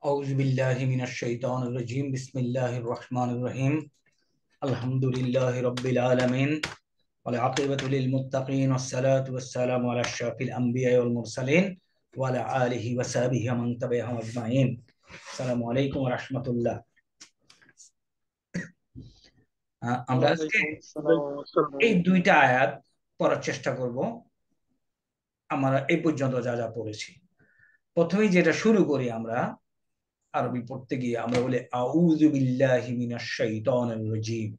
أعوذ بالله من الشيطان الرجيم بسم الله الرحمن الرحيم الحمد لله رب العالمين والعاقبة للمتقين والصلاة والسلام على أشرف الأنبياء والمرسلين وعلى آله وصحبه ومن تبعهم أجمعين السلام عليكم ورحمة الله আমরা আজকে এই দুইটা আয়াত পড়ার চেষ্টা করব। আমরা এই পর্যন্ত যা যা পড়েছি, প্রথমেই যেটা শুরু করি আমরা আরবি পড়তে গিয়ে আমরা বলি আউযু বিল্লাহি মিনাশ শাইতানির রাজিম।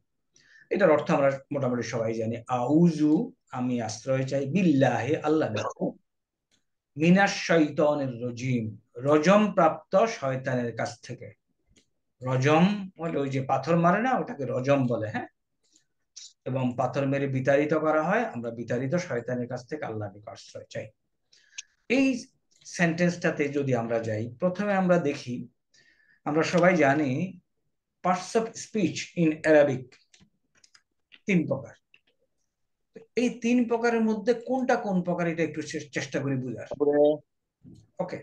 এটার অর্থ আমরা মোটামুটি সবাই জানি। আউযু আমি আশ্রয় চাই, বিল্লাহি আল্লাহ, মিনাশ শাইতানির রাজিম রজম প্রাপ্ত শয়তানের কাছ থেকে। রজম বলে ওই যে পাথর মারে না, ওটাকে রজম বলে। হ্যাঁ, এবং পাথর মেরে বিতাড়িত করা হয়, আমরা বিতাড়িত শয়তানের কাছ থেকে আল্লাহর নিকট আশ্রয় চাই। এই সেন্টেন্সটাতে যদি আমরা যাই, প্রথমে আমরা দেখি, আমরা সবাই জানি parts of speech in Arabic তিন প্রকার। এই তিন প্রকারের মধ্যে কোনটা কোন প্রকার এটা একটু চেষ্টা করি বুঝার। ওকে,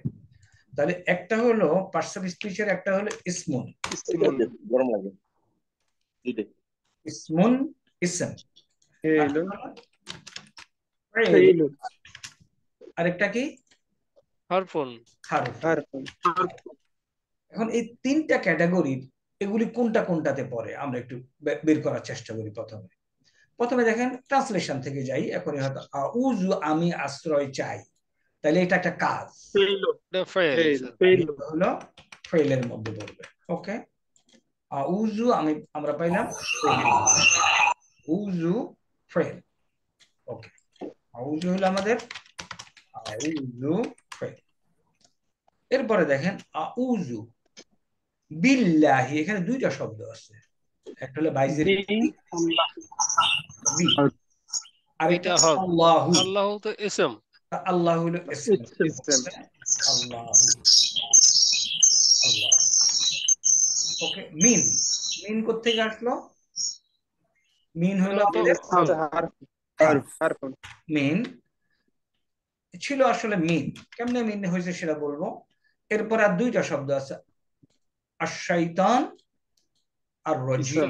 তাহলে একটা হলো পার্টস অফ স্পিচের, একটা হলো ইসমুন। গরম লাগে ইসমুন ইসম, আরেকটা কি হারফুন। এখন এই তিনটা ক্যাটাগরির এগুলি কোনটা কোনটাতে পড়ে আমরা একটু বের করার চেষ্টা করি। প্রথমে দেখেন, ট্রান্সলেশন থেকে যাই। এখনই হয়তো আউযু আমি আশ্রয় চাই, তাহলে এটা একটা কাজ হলো ফেলের মধ্যে পড়বে। ওকে, আউযু আমরা পাইলাম আউযু ফেল। ওকে, আউযু হলো আমাদের আউযু ফেল। এরপরে দেখেন আউযু বিল্লাহি, এখানে দুইটা শব্দ আছে, একটা হলো বাইজের আর একটা আল্লাহু। আল্লাহু তো ইসম, আল্লাহ হলো ইসম। আল্লাহু, আল্লাহ। ওকে, মিন মিন কোত্থেকে আসলো? মিন হলো মিন ছিল আসলে মিন, কেমনে মিন হয়েছে সেটা বলবো। এরপর আর দুইটা শব্দ আছে, আশ-শাইতান আর রাজিম।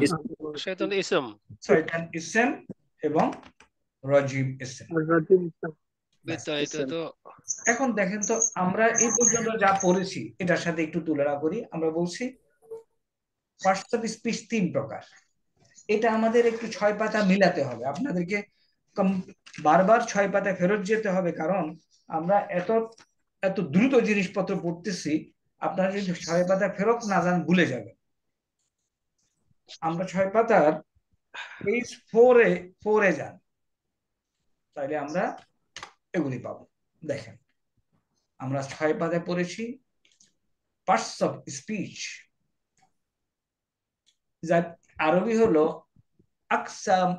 শয়তান ইসম, শয়তান ইসম এবং রাজিম ইসম। এখন দেখেন তো, আমরা এই পর্যন্ত যা পড়েছি এটার সাথে একটু তুলনা করি। আমরা বলছি পার্টস অফ স্পিচ তিন প্রকার। এটা আমাদের একটু 6 পাতা মিলাতে হবে, আপনাদেরকে বারবার 6 পাতা ফেরত যেতে হবে, কারণ আমরা এত এত দ্রুত জিনিসপত্র পড়তেছি। আপনারা যদি 6 পাতা ফেরত না যান ভুলে যাবেন। আমরা 6 পাতার পেজ 4 এ যান, তাইলে আমরা এগুলি পাবো। দেখেন, আমরা 6 পাতায় পড়েছি পার্টস অফ স্পিচ, যার আরবি হলো আকসাম,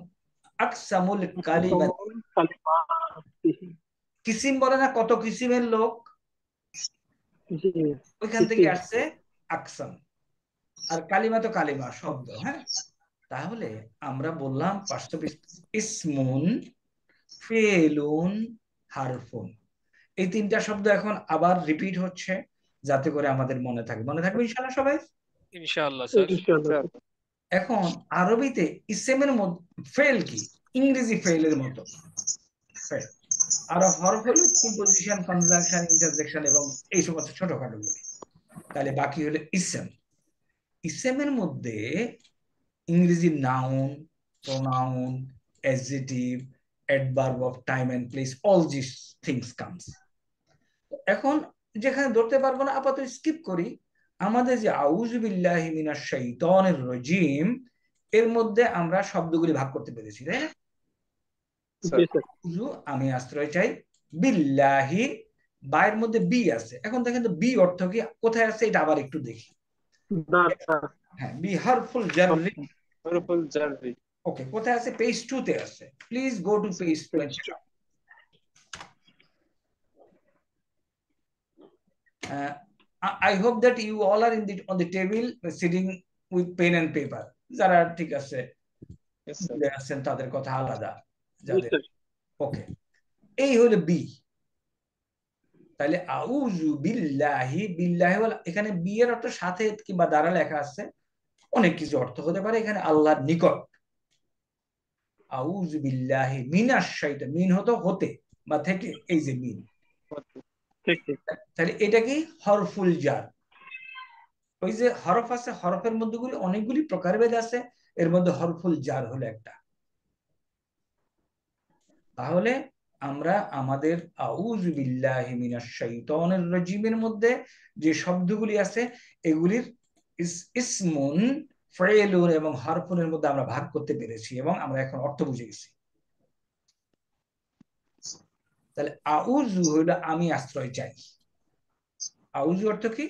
আকসামুল কালিমাত। কিসিম বলে না, কত কিসিমের লোক, ওইখান থেকে আসছে আকসাম। আর কালিমা তো কালিমা শব্দ। হ্যাঁ, তাহলে আমরা বললাম পার্টস অফ ইসমুন, ফেলুন, হারফুন। এই তিনটা শব্দ এখন আবার রিপিট হচ্ছে, যাতে করে আমাদের মনে থাকবে ইনশাআল্লাহ সবাই। ইনশাআল্লাহ স্যার। এখন আরবিতে ইসমের মধ্যে ফেল কি, ইংরেজি ফেলের মতো ফেল। আর হরফ হলো প্রিপজিশন, কনজাংশন, ইন্টারজেকশন এবং এই সমস্ত ছোটখাটো গুলি। তাহলে বাকি হলো ইসম। ইসমের মধ্যে ইংরেজি noun, pronoun, adjective, adverb of time and place, all this things comes. এখন যেখানে ধরতে পারবো না আপাতত স্কিপ করি। আমাদের যে আউযু বিল্লাহি মিনাশ শাইতানির রাজিম, এর মধ্যে আমরা শব্দগুলি ভাগ করতে পেরেছি, তাই না? আউযু আমি আশ্রয় চাই, বিল্লাহি বাইয়ের মধ্যে বি আছে। এখন দেখেন তো বি অর্থ কি, কোথায় আছে এটা আবার একটু দেখি। হ্যাঁ, বি হারফুল জাররি। ওকে, কোথায় আছে? পেজ 2 তে আছে। Please go to page 20। I hope that you all are on the table sitting with pen and paper. যারা ঠিক আছে আছেন তাদের কথা আলাদা, যাদের ওকে। এই হলো বি। তাহলে আউযু বিল্লাহি, বিল্লাহি এখানে বি এর অর্থ সাথে কিংবা দ্বারা লেখা আছে, অনেক কিছু অর্থ হতে পারে। এখানে আল্লাহর নিকট, আউযু বিল্লাহি মিনাশ শাইতান, মিন হতো হতে বা থেকে, এই যে মিন, ঠিক ঠিক। তাহলে এটা কি হরফুল জার। ওই যে হরফ আছে, হরফের মধ্যে অনেকগুলি প্রকারভেদ আছে, এর মধ্যে হরফুল জার হলো একটা। তাহলে আমরা আমাদের আউযু বিল্লাহি মিনাশ শাইতানির রাজিমের মধ্যে যে শব্দগুলি আছে এগুলির ইসমুন, ফাইলুন এবং হরফুনের মধ্যে আমরা ভাগ করতে পেরেছি এবং আমরা এখন অর্থ বুঝে গেছি। তাহলে আউযু হলো আমি আশ্রয় চাই। আউযু অর্থ কি?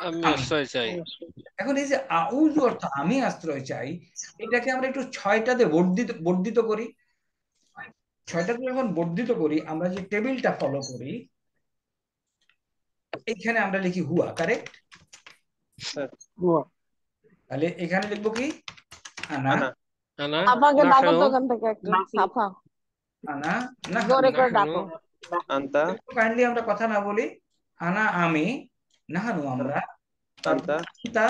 আমি আশ্রয় চাই। এখন এই যে আউযু অর্থ আমি আশ্রয় চাই, এটাকে আমরা একটু 6টাতে বর্ধিত করি। 6টাতে যখন বর্ধিত করি, আমরা যে টেবিলটা ফলো করি, এখানে আমরা লিখি হুয়া, কারেক্ট? তাহলে এখানে লিখবো কি? আনা, আনা, আমাকে ডাকো নাহনু, তো ওখান থেকে একটু সাফা আনা নাহনু। জোরে করে নাহনু, ডাকো। আন্তা, কাইন্ডলি আমরা কথা না বলি। আনা আমি, নাহানু আমরা, আন্তা, আন্তা,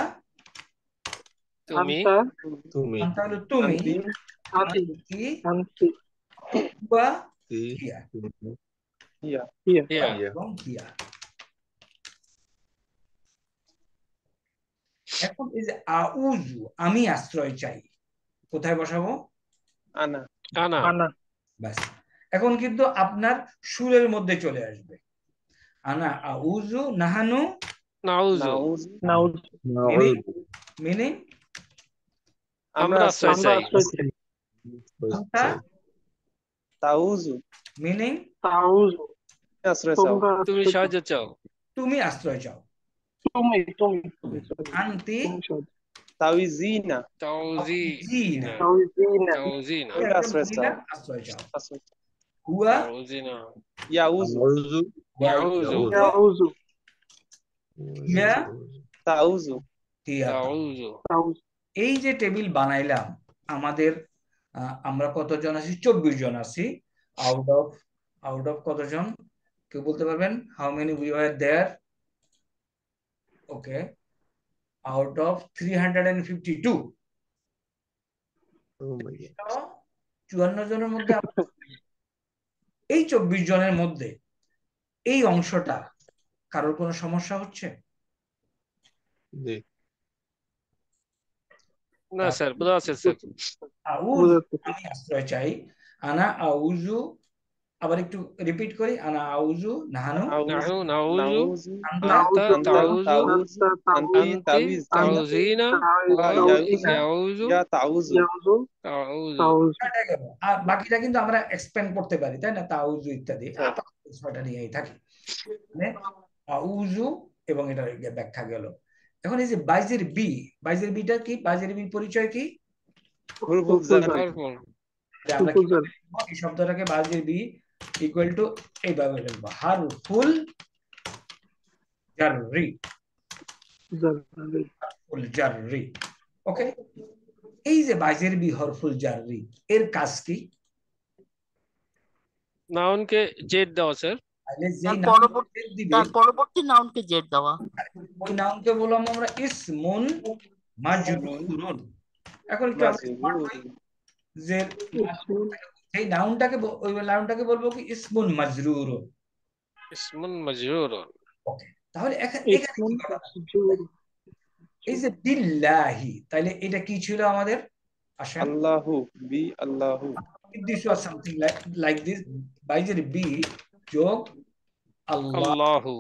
তুমি, তুমি, আন্তা হলো তুমি, আন্তি, আন্তি, আন্তি, হুয়া, তি, হিয়া, ইয়া, হিয়া, হিয়া। এবং হিয়া। এখন এই যে আউযু আমি আশ্রয় চাই, কোথায় বসাবো? আনা, আনা, আনা, ব্যাস। এখন কিন্তু আপনার সুরের মধ্যে চলে আসবে। আনা আউযু, নাহানু, নাউজু, নাউজ, নাউজ, মিনিং আমরা আশ্রয় আমরা চাই। আশ্রয় চাই। আন্তা, তাউজু, মিনিং তাউজু, আশ্রয় চাও, তোমরা তুমি আশ্রয় সাহায্য চাও। তুমি আশ্রয় চাও। তুমি, তুমি, আন্তি, তুমি সহজ। তাউইজিনা, তাউজিনা, তাউজিনা, তাউজিনা, তুমি আশ্রয় চাও, আশ্রয় চাও। আশ্রয় চাও, হুয়া, তাউজিনা, ইয়াউজু, ইয়াউজু, ইয়াউজু, হিয়া, তাউজু, হিয়া। তাউজু। তাউজু, এই যে টেবিল বানাইলাম, আমাদের আমরা কতজন আছি? 24 জন আছি। আউট অফ কতজন কেউ বলতে পারবেন? How many we were there? Okay, out of 352, 54 জনের মধ্যে এই 24 জনের মধ্যে এই অংশটা কারোর কোনো সমস্যা হচ্ছে? না স্যার, বোঝা আছে স্যার। আউযু আমি আশ্রয় চাই, আনা আউযু, আবার একটু রিপিট করি, আনা আউযু, নাহানু, নাহনু নাউজু, আন্তা, আন্তা তাউজু, তাউজু, আন্তি, আন্তি তাউইজ, তাউজিনা, হুয়া ইয়াউজু, ইয়াউজু, ইয়া তাউজু, তাউজু। তাউজু, আর বাকিটা কিন্তু আমরা এক্সপ্যান্ড করতে পারি, তাই না? তাউযু ইত্যাদি হ্যাঁ। আপাতত 6টা নিয়েই থাকি। মানে আউযু এবং এটা ব্যাখ্যা গেল। এখন এই যে বাইজের বিটা কি? বাইজের বির পরিচয় কি? হুরফুল জার, হরফুল, আমরা কি এই শব্দটাকে বাইজের বি ইকুয়াল টু এইভাবে লিখবো, হারফুল জাররি, হারফুল জাররি। ওকে, এই যে বাইজের বি হরফুল জাররি, এর কাজ কি? নাউনকে জেড দেওয়া স্যার। তাহলে যেই তার নাউন পরবর্তী দিবে, তার পরবর্তী নাউনকে জেড দেওয়া। ওই নাউনকে বললাম আমরা ইসমুন মাজরুরুন। এখন একটু আমরা স্মার্ট হই, যে এই নাউনটাকে ওই নাউনটাকে বলবো কি? ইসমুন মাজরুরুন। ইসমুন মাজরুরুন। ওকে, তাহলে এখানে কি করা হয়? এই যে বিল্লাহি, তাহলে এটা কি ছিল আমাদের? আসেন, আল্লাহু, বি আল্লাহু, this was something like this, বাইজের বি যোগ আল্লাহ আল্লাহু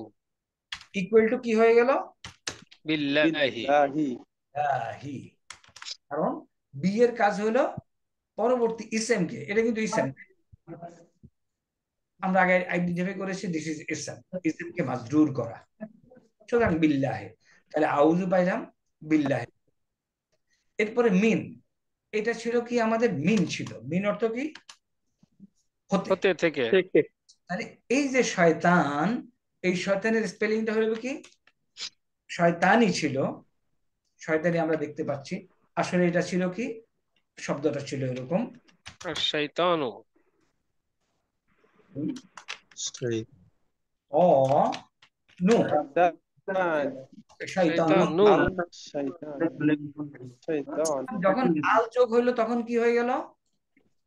ইকুয়াল টু কি হয়ে গেল? বিল্লাহি। বিল্লাহি। কারণ বি এর কাজ হলো পরবর্তী ইসেমকে, এটা কিন্তু ইসেম আমরা আগে আইডেন্টিফাই করেছি, দিস ইজ ইসেম, ইসেমকে মাজরুর করা। সুতরাং বিল্লাহি, তাহলে আউযু পাইলাম বিল্লাহি। এরপরে মিন, এটা ছিল কি? আমাদের মিন ছিল। মিন অর্থ কি? হতে। হতে থেকে। তাহলে এই যে শয়তান, এই শয়তানের স্পেলিংটা হলো কি? শয়তানি ছিল, শয়তানি আমরা দেখতে পাচ্ছি, আসলে এটা ছিল কি? শব্দটা ছিল এরকম, আর শাইতানু, অ নু দান শয়তান শয়তান নুন আল শয়তান শয়তান যখন আল যোগ হইলো তখন কি হয়ে গেল?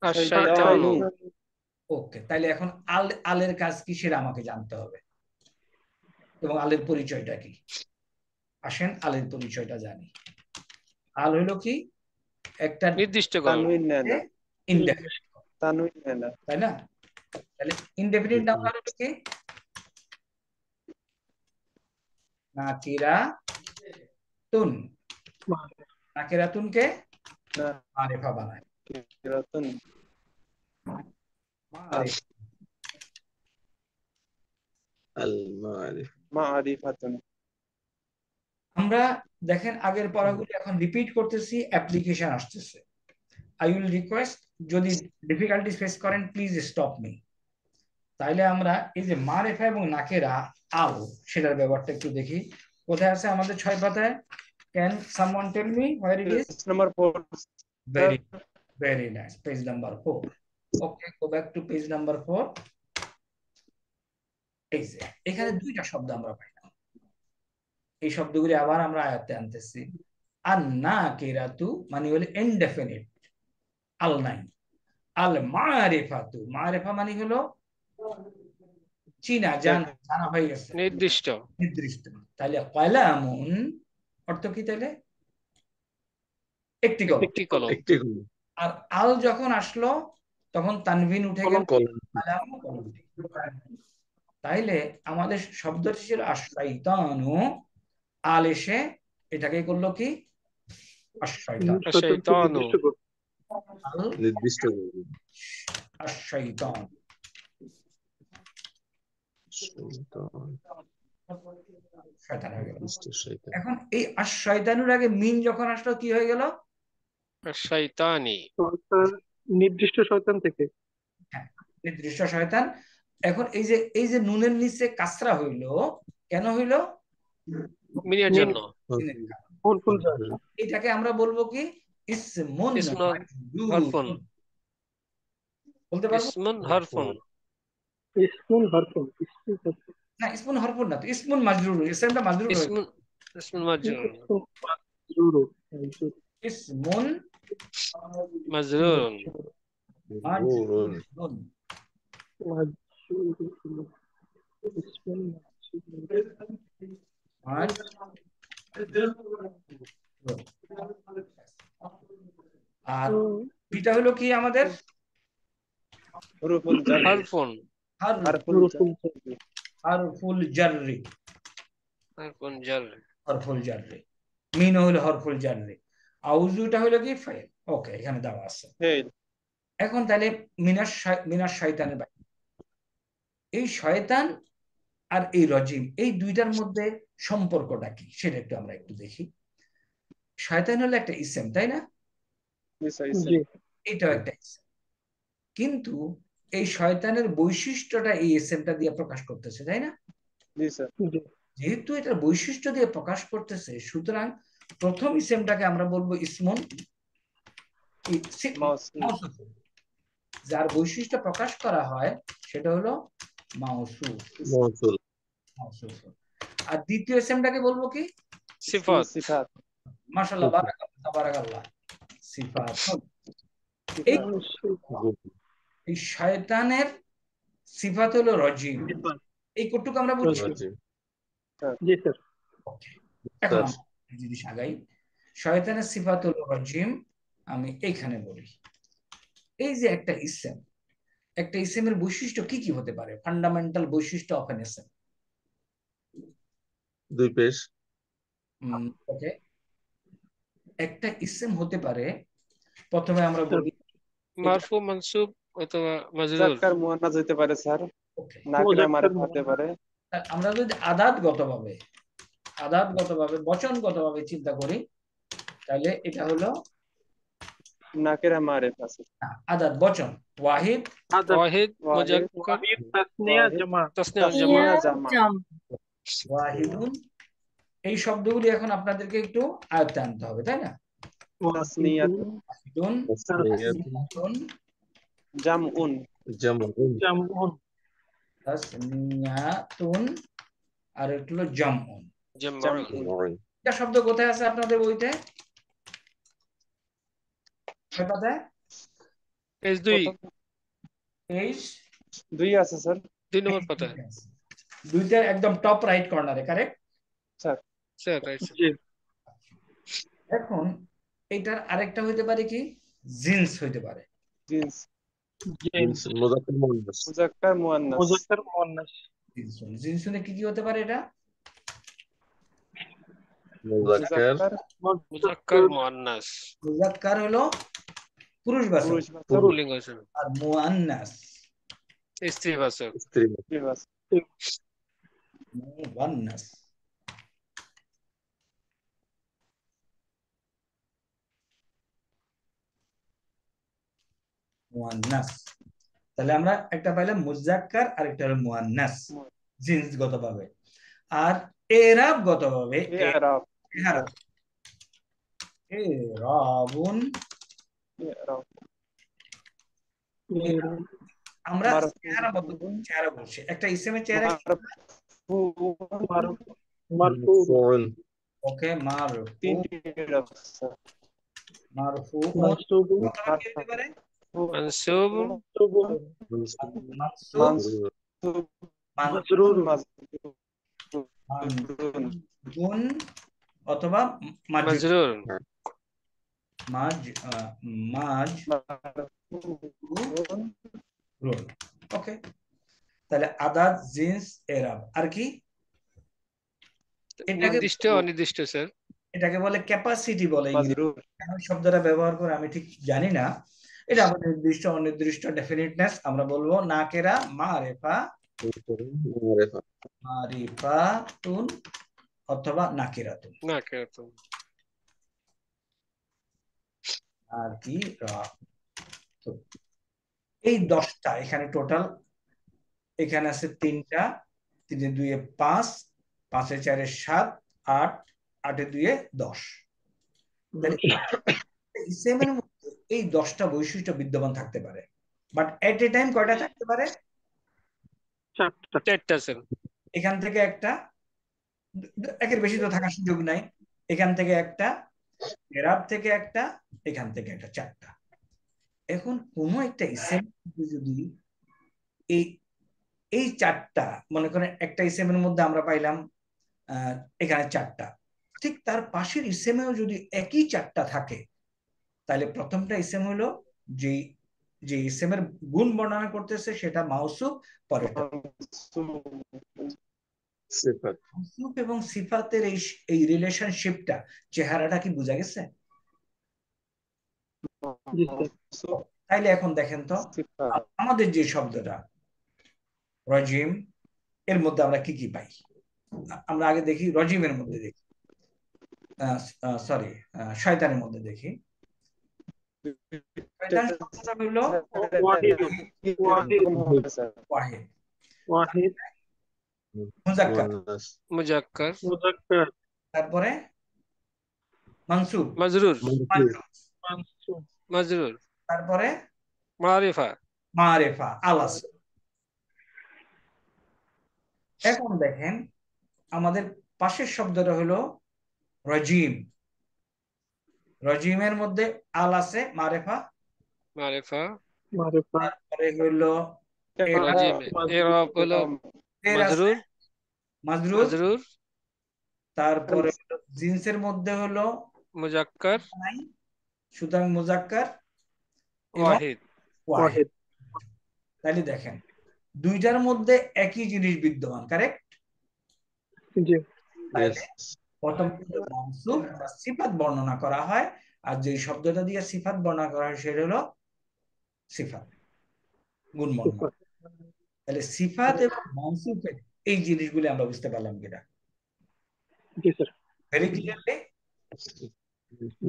আশ-শাইতানু ওকে, তাইলে এখন আলের কাজ কি সেটা আমাকে জানতে হবে এবং আলের পরিচয়টা কি। আসেন আলের পরিচয়টা জানি। আল হইলো কি? একটা নির্দিষ্ট কর তানউইন নেনা ইনডেফিনিট, তানউইন নেনা তাই না? তাহলে ইনডেফিনিট নাম্বার হলো কি? নাকিরাতুন। নাকিরাতুনকে মারিফা বানায়। নাকিরাতুন মারিফা। আল মারিফ মারিফাতুন আমরা দেখেন আগের পড়াগুলি এখন রিপিট করতেছি, অ্যাপ্লিকেশন আসতেছে। আই উইল রিকোয়েস্ট, যদি ডিফিকাল্টি ফেস করেন প্লিজ স্টপ মি। তাইলে আমরা এই যে মারিফা এবং নাকেরা আল সেটার ব্যাপারটা একটু দেখি। কোথায় আছে আমাদের 6 পাতায়? Can someone tell me where it is? Number 4 very very nice, page number 4। Okay, go back to page number 4। এই যে এখানে দুইটা শব্দ আমরা পাইলাম, এই শব্দগুলি আবার আমরা আয়াতে আনতেছি। আন-নাকিরাতু মানে হলো ইনডেফিনিট, আল নাই। আল মারিফাতু, মারিফা মানে হলো চিনা, জানা হয়ে গেছে, নির্দিষ্ট নির্দিষ্ট। তাহলে কলামুন অর্থ কি তাহলে? একটি কলম। একটি কলম একটি কলম। আর আল যখন আসলো তখন তানভিন উঠে গেল, কলম কলামু কলমটি। তাইলে আমাদের শব্দটি ছিল আশ-শাইতানু, আল এসে এটাকে করলো কি? আশ-শাইতান। আশ-শাইতানু আল নির্দিষ্ট করবে। আশ-শাইতান। শয়তান, শয়তান হয়ে গেল। নির্দিষ্ট শয়তান। এখন এই আশ-শাইতানুর আগে মিন যখন আসলো কি হয়ে গেল? আশ-শাইতানি নির্দিষ্ট শয়তান থেকে। হ্যাঁ, নির্দিষ্ট শয়তান। এখন এই যে নুনের নিচে কাসরা হইলো, কেন হইলো? মিনের জন্য ফুল যায়। এটাকে আমরা বলবো কি? ইসমুন ইসমুন মাজরুরুন। হরফুন বলতে পারবো? ইসমুন হরফুন ইসমুন হরফুন। ইসমুন হরফুন। না, ইসমুন হরফুন না তো, ইসমুন মাজরুরুন, ইসমটা মাজরুর হয়ে গেল। ইসমুন মাজরুর জুরু। ইসমুন মাজরুরুন মাজরুরুন। মাজরুরুন। ইসমুন আর এটা হলো কি আমাদের? হুরুফুল জার হরফুন হরফুল জাররি। হরফুন জার হরফুল জাররি। মিন হলো হরফুল জাররি। আউযুটা হলো কি? ফাইল। ওকে, এখানে দেওয়া আছে। হেল এখন তাহলে মিনাশ শয়তানের বাইরে এই শয়তান আর এই রজিম, এই দুইটার মধ্যে সম্পর্কটা কি সেটা আমরা একটু দেখি। শয়তান হলো একটা ইসম, তাই না? জি এটাও একটা ইসম, কিন্তু এই শয়তানের বৈশিষ্ট্যটা এই ইসমটা দিয়ে প্রকাশ করতেছে, তাই না? জি স্যার যেহেতু এটার বৈশিষ্ট্য দিয়ে প্রকাশ করতেছে, সুতরাং প্রথম ইসমটাকে আমরা বলবো ইসমুন মাউসুফ। যার বৈশিষ্ট্য প্রকাশ করা হয় সেটা হলো মাউসুফ। মৌসুল। মাউসুফ। আর দ্বিতীয় ইসমটাকে বলবো কি? সিফাত সিফাত মাশাআল্লাহ, বারাকাল্লাহ, তাবারাকাল্লাহ। সিফাত। এই শয়তানের সিফাত হলো রজিম। এই কটুক আমরা বুঝছি। জি স্যার। এখন আমরা জিনিস আগাই। শয়তানের সিফাত হলো রজিম। আমি এইখানে বলি, এই যে একটা ইসম, একটা ইসমের বৈশিষ্ট্য কি কি হতে পারে? ফান্ডামেন্টাল বৈশিষ্ট্য অফ এন ইসম। দুই পেশ। ওকে, একটা ইসম হতে পারে, প্রথমে আমরা বলি মারফু মানসুব অথবা মাজরুর। মুজাক্কার মুয়ান্নাস হতে পারে স্যার, নাকিরা মারিফা হতে পারে। আমরা যদি আদাতগতভাবে বচনগতভাবে চিন্তা করি, তাহলে এটা হলো নাকিরা মারিফা আদাত বচন। ওয়াহিদ, ওয়াহিদ মুজাক্কার তাসনিয়া জামা। তাসনিয়া জামা ওয়াহিদুন। এই শব্দগুলি এখন আপনাদেরকে একটু আয়ত্তে আনতে হবে, তাই না? তাসনিয়াতুন ওয়াহিদুন, জামউন জামউন। জামউন। তাসনিয়াতুন, আর একটা হলো জামউন। জামউন। جمع এটা শব্দ কোথায় আছে আপনাদের বইতে? কয় পাতায়? পেজ 2, পেজ 2 আছে স্যার। 2 নম্বর পাতা। দুইটার একদম টপ রাইট কর্নারে, correct sir sir right sir. জি এখন এটার আরেকটা হইতে পারে কি, জিন্স হইতে পারে। Jeans, jeans جنس مذكر مؤنث মুজাক্কার মুয়ান্নাস। মুজাক্কার মুয়ান্নাস জিন্সুনে কি কি হতে পারে? এটা مذكر মুজাক্কার মুআন্নাস। মুজাক্কার হলো পুরুষবাচক, পুরুষবাচক, পুল্লিঙ্গ আছে। আর মুআন্নাস স্ত্রীবাচক। স্ত্রী স্ত্রীবাচক। মুআন্নাস। মুআন্নাস, তাহলে আমরা একটা পাইলাম মুজাক্কার আর একটা হলো মুআন্নাস জিন্সগত ভাবে। আর এরাবগত ভাবে ইরাব, এরাবুন, ইরাব আমরা মারফুউন, চেহারা বলছি, একটা ইসমের চেহারা। মারফুউন, مرفوع ওকে, মারফু, তিনটি ইরাব স্যার। মারফুউন মানসুবুন অথবা কি হতে পারে? মানসুব, মানসুব, মাজরুর মানসুবুন অথবা মাজরুর। মাজরুর। মারফুউন, ওকে, তাহলে আদাদ, জিন্স, এরাব। আর কি? নির্দিষ্ট অনির্দিষ্ট স্যার। এটাকে বলে ক্যাপাসিটি বলে ইংরেজি। মাজরুর, কেন শব্দটা ব্যবহার করে আমি ঠিক জানি না। এটা আমাদের নির্দিষ্ট অনির্দিষ্ট ডেফিনিটনেস। আমরা বলবো নাকেরা মারেফা, معرفة মারিফাতুন অথবা নাকিরাতুন। নাকিরাতুন। আর কি এই 10টা এখানে টোটাল। এখানে আছে 3টা, 3 এ 2 এ 5, 5 এ 4 এ 7, 8, 8 এ 2 এ 10। ইসেমের মধ্যে এই 10টা বৈশিষ্ট্য বিদ্যমান থাকতে পারে, বাট এট এ টাইম কয়টা থাকতে পারে? 4টা স্যার। এখান থেকে একটা, একের বেশি তো থাকার সুযোগ নাই। এখান থেকে একটা, এরাব থেকে একটা, এখান থেকে একটা, 4টা। এখন কোন একটা ইসেম যদি এই এই 4টা, মনে করেন একটা ইসেমের মধ্যে আমরা পাইলাম এখানে 4টা, ঠিক তার পাশের ইসেমেও যদি একই 4টা থাকে, তাহলে প্রথমটা ইসেম হলো যে যে ইসেমের গুণ বর্ণনা করতেছে সেটা মাউসুফ, পরেরটা صفة মাউসুফ এবং সিফাতের এই রিলেশনশিপটা, চেহারাটা কি বোঝা গেছে? তাইলে এখন দেখেন তো, আমাদের যে শব্দটা রজিম, এর মধ্যে আমরা কি কি পাই? আমরা আগে দেখি রজিমের মধ্যে দেখি, সরি, শয়তানের মধ্যে দেখি। শয়তান শব্দটা হলো ওয়াহিদ, ওয়াহিদ মুজাক্কার, مؤنث মুজাক্কার। মুজাক্কার তারপরে মানসুব, মাজরুর। মানসুব মাজরুর। তারপরে মারিফা। মারেফা, আলাস। এখন দেখেন আমাদের পাশের শব্দটা হলো রজিম। রজিমের মধ্যে আল আছে, মারেফা, মারিফা। মারিফা তারপরে হলো রাজিম। এরাব হলো এর আছে, মাজরুর। মাজরুর, মাজরুর। তারপরে হলো জিন্সের মধ্যে হলো মুজাক্কার। নাই, সুতরাং মুজাক্কার এবং ওয়াহিদ। ওয়াহিদ। তাহলে দেখেন দুইটার মধ্যে একই জিনিস বিদ্যমান, কারেক্ট? জি তাহলে yes প্রথম মানসুব বা সিফাত বর্ণনা করা হয়, আর যে শব্দটা দিয়ে সিফাত বর্ণনা করা হয় সেটা হলো সিফাত, গুণ বর্ণনা। তাহলে সিফাত এবং মানসুবের এই জিনিসগুলি আমরা বুঝতে পারলাম কিনা? জি স্যার ভেরি ক্লিয়ারলি?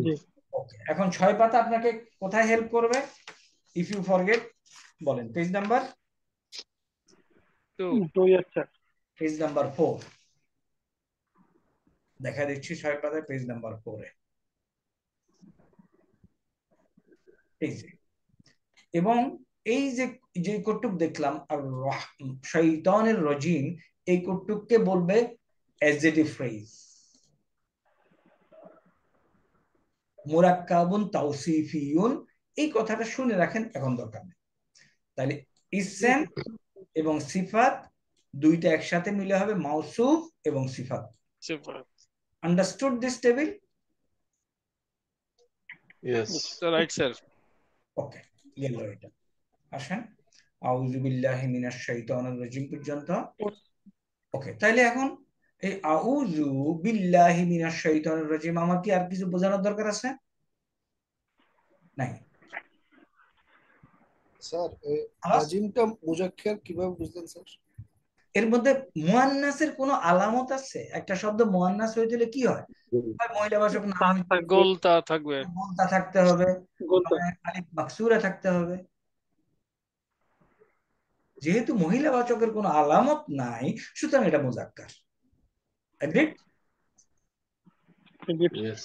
জি ওকে, এখন 6 পাতা আপনাকে কোথায় হেল্প করবে? ইফ ইউ ফরগেট, বলেন page number. 2 sir page number 4 দেখা দিচ্ছি, 6 পাতায় পেজ নাম্বার 4 এ। এই যে, এবং এই যে যে কটুক দেখলাম আর শয়তানের রাজিম, এই কটুককে বলবে অ্যাডজেক্টিভ ফ্রেজ। মুরাক্কাবুন তাওসিফিয়ুন, এই কথাটা শুনে রাখেন, এখন দরকার নেই। তাহলে ইসম এবং সিফাত দুইটা একসাথে মিলে হবে মাউসুফ এবং সিফাত। Understood this table? Yes. Right sir. Okay, গেল এটা। আসেন আউযু বিল্লাহি মিনাশ শাইতানির রাজিম পর্যন্ত। ওকে, তাহলে এখন এই আউযু বিল্লাহি মিনাশ শাইতানির রাজিম আমার কি আর কিছু বোঝানোর দরকার আছে? নাই। স্যার রাজিমটা মুজাক্কার কিভাবে বুঝলেন স্যার? এর মধ্যে মুয়ান্নাসের কোনো আলামত আছে? একটা শব্দ মুয়ান্নাস হয়ে গেলে কি হয়? মহিলাবাচক নাম গোলতা থাকবে, গোলতা থাকতে হবে, আলিফ মাকসুরা থাকতে হবে। যেহেতু মহিলাবাচকের কোনো আলামত নাই, সুতরাং এটা মুজাক্কার। এগ্রিড? Yes.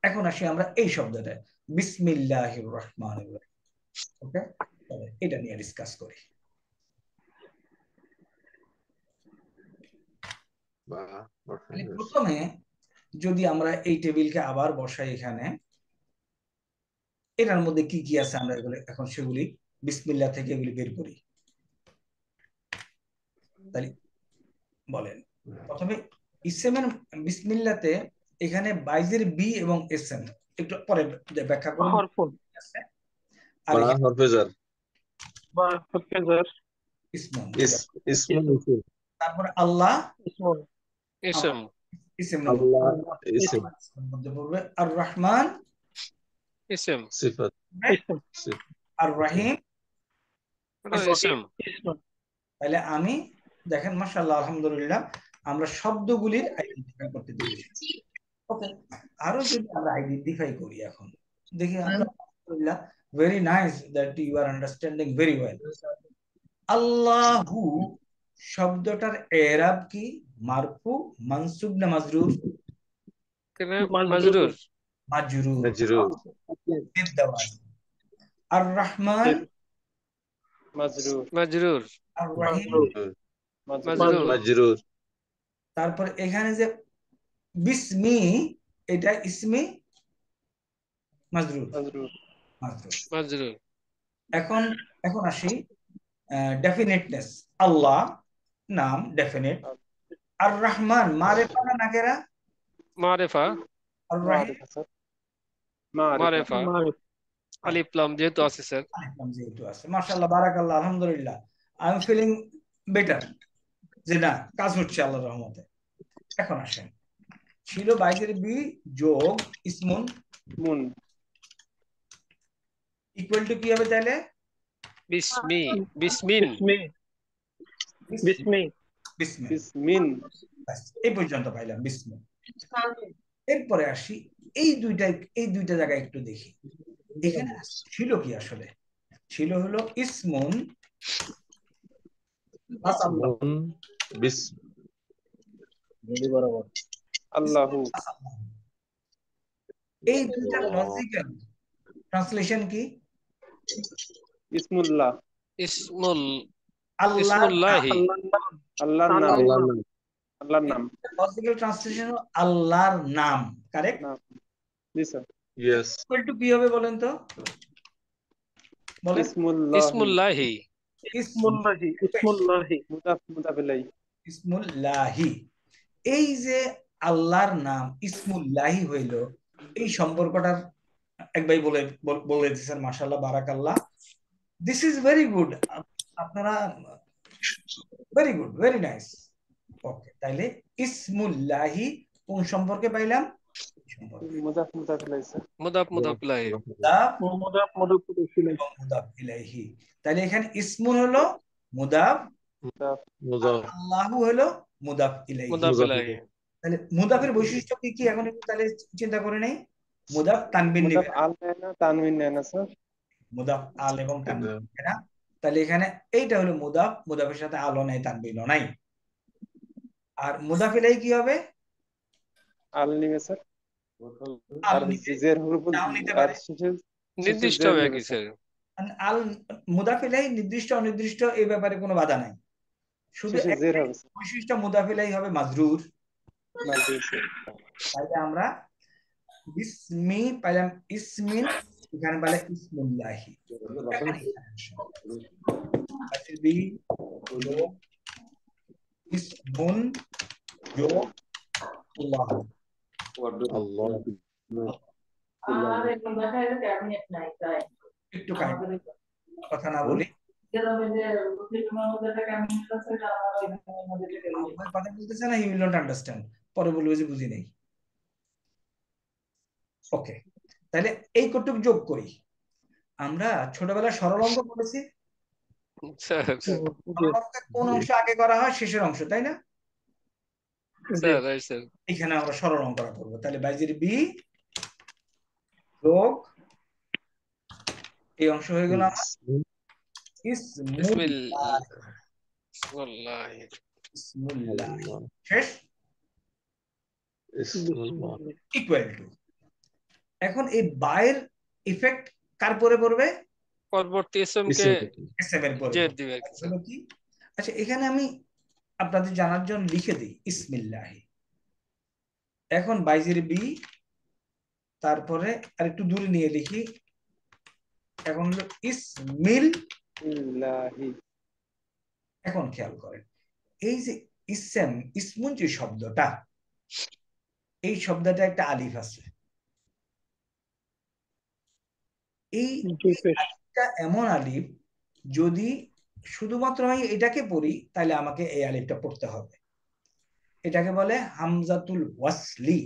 এখন আসি আমরা এই শব্দটা বিসমিল্লাহির রহমানির রহিম। ওকে, এটা নিয়ে ডিসকাস করি। প্রথমে যদি আমরা এই টেবিলকে আবার বসাই এখানে, এটার মধ্যে কি কি আছে আমরা এগুলো এখন সেগুলি বিসমিল্লাহ থেকে এগুলি বের করি। তাহলে বলেন প্রথমে ইসমের বিসমিল্লাহতে এখানে বাইজের বি এবং এসএম একটু পরে ব্যাখ্যা করব। আর তারপর আল্লাহ ইসম, মধ্যে পড়বে আর রহমান ইসম, সিফাত, আর রহিম ইসম। তাহলে আমি দেখেন মাশাআল্লাহ আলহামদুলিল্লাহ আমরা শব্দগুলির আইডেন্টিফাই করতে পেরেছি। ওকে, আরো যদি আমরা আইডেন্টিফাই করি এখন দেখি আলহামদুলিল্লাহ, very nice that you are understanding very well. আল্লাহু শব্দটার এরাব কি? মারফু, মানসুব না মাজরুর? মাজরুর। মাজরুর। আর রহমান মাজরুর। আর রহিম মাজরুর। তারপর এখানে যে বিসমি, এটা ইসমি মাজরুর। মাজরুর। এখন আসি ডেফিনেটনেস। আল্লাহ নাম ডেফিনেট, আর রহমান মারিফা না নাকেরা? মারিফা। আর রহিম মারিফা। আলিফ লাম যেহেতু আছে স্যার। আলিফ লাম যেহেতু আছে, মাশাআল্লাহ বারাকাল্লাহ আলহামদুলিল্লাহ, আই এম ফিলিং বেটার যে না কাজ হচ্ছে আল্লাহর রহমতে। এখন আসেন, ছিল বাইজের বি যোগ ইসমুন ইকুয়াল টু কি হবে তাহলে? বিসমি, বিসমিন, বিসমিন। এই পর্যন্ত পাইলাম বিসমিন। এরপরে আসি এই দুইটা জায়গায় একটু দেখি এখানে ছিল কি আসলে। ছিল হলো ইসমুন আল্লাহু। এই দুইটা লজিক্যাল ট্রান্সলেশন কি? ইসমুল্লাহ, ইসমুল্লাহি, আল্লাহর নাম, আল্লাহর নাম। লজিক্যাল ট্রান্সলেশন আল্লাহর নাম, correct? G sir. Yes. Equal to কি হবে বলেন তো? বলেন। ইসমুল্লাহি, ইসমুল্লাহি, ইসমুল্লাহি, মুদাফ ইলাইহি। ইসমুল্লাহি, এই যে আল্লাহর নাম ইসমুল্লাহি হইল, এই সম্পর্কটার এক ভাই বলে দিয়েছেন মাশাআল্লাহ বারাকাল্লাহ, দিস ইজ ভেরি গুড। আপনারা ভেরি গুড, ভেরি নাইস। ওকে, তাইলে ইসমুল্লাহি কোন সম্পর্কে পাইলাম? মুদাফ ইলাইহি স্যার। মুদাফ ইলাইহি, মুদাফ ইলাইহি। তাহলে এখানে ইসমুন হলো মুদাফ, আল্লাহু হলো মুদাফ ইলাইহি। তাহলে মুদাফের বৈশিষ্ট্য কি কি এখন একটু তাহলে চিন্তা করে নেই। মুদাফ তানবিন নিবে না, আল না তানবিন না স্যার। মুদাফ আল এবং তানবিন নিবে না। তাহলে এখানে এইটা হলো মুদাফ, মুদাফের সাথে আলো নাই, তানবিনও নাই। আর মুদাফ ইলাইহি কি হবে? আল নিবে স্যার। আল আর নিবে, জের হুরুফ নাও নিতে পারে, নির্দিষ্ট হবে কি স্যার? আল মুদাফ ইলাইহি নির্দিষ্ট অনির্দিষ্ট এই ব্যাপারে কোনো বাধা নাই, শুধু শেষে জের একটাই হবে স্যার। বৈশিষ্ট্য মুদাফ ইলাইহি হবে মাজরুর। মাজরুর স্যার। তাহলে আমরা বিসমি পাইলাম ইসমিন, এখানে পাইলাম ইসমুল্লাহি। এখন এখানে আসো। বি যোগ ইসমুন যোগ আল্লাহ। আল্লাহ একটু কথা না বলি, কথা বলতেছে না, ইউ উইল নট আন্ডারস্ট্যান্ড, পরে বলবো যে বুঝি নেই। ওকে, তাহলে এই কটুক যোগ করি। আমরা ছোটবেলায় সরল অঙ্ক করেছি, স্যার সরল অঙ্কে কোন অংশ আগে করা হয়? শেষের অংশ, তাই না? Sir right sir. এখানে আমরা সরল অঙ্কটা করবো। তাহলে বাইজের বি যোগ এই অংশ হয়ে গেল আমার ইসমুল্লাহ। ইসমুল্লাহ শেষ, ইকুয়াল টু। এখন এই বায়ের ইফেক্ট কার পরে পড়বে? পরবর্তী ইসমকে ইসম এর পরে জের দিবে কি স্যার? হলো কি? আচ্ছা, এখানে আমি আপনাদের জানার জন্য লিখে দিই ইসমিল্লাহি। এখন বাইজের বি, তারপরে আর একটু দূরে নিয়ে লিখি, এখন হলো ইল্লাহি। এখন খেয়াল করেন, এই যে ইসম ইসমুন যে শব্দটা, এই শব্দটা একটা আলিফ আছে। এই আলিফটা এমন আলিফ, যদি শুধুমাত্র আমি এটাকে পড়ি তাহলে আমাকে এই আলিফটা পড়তে হবে। এটাকে বলে হামজাতুল ওয়াসলি।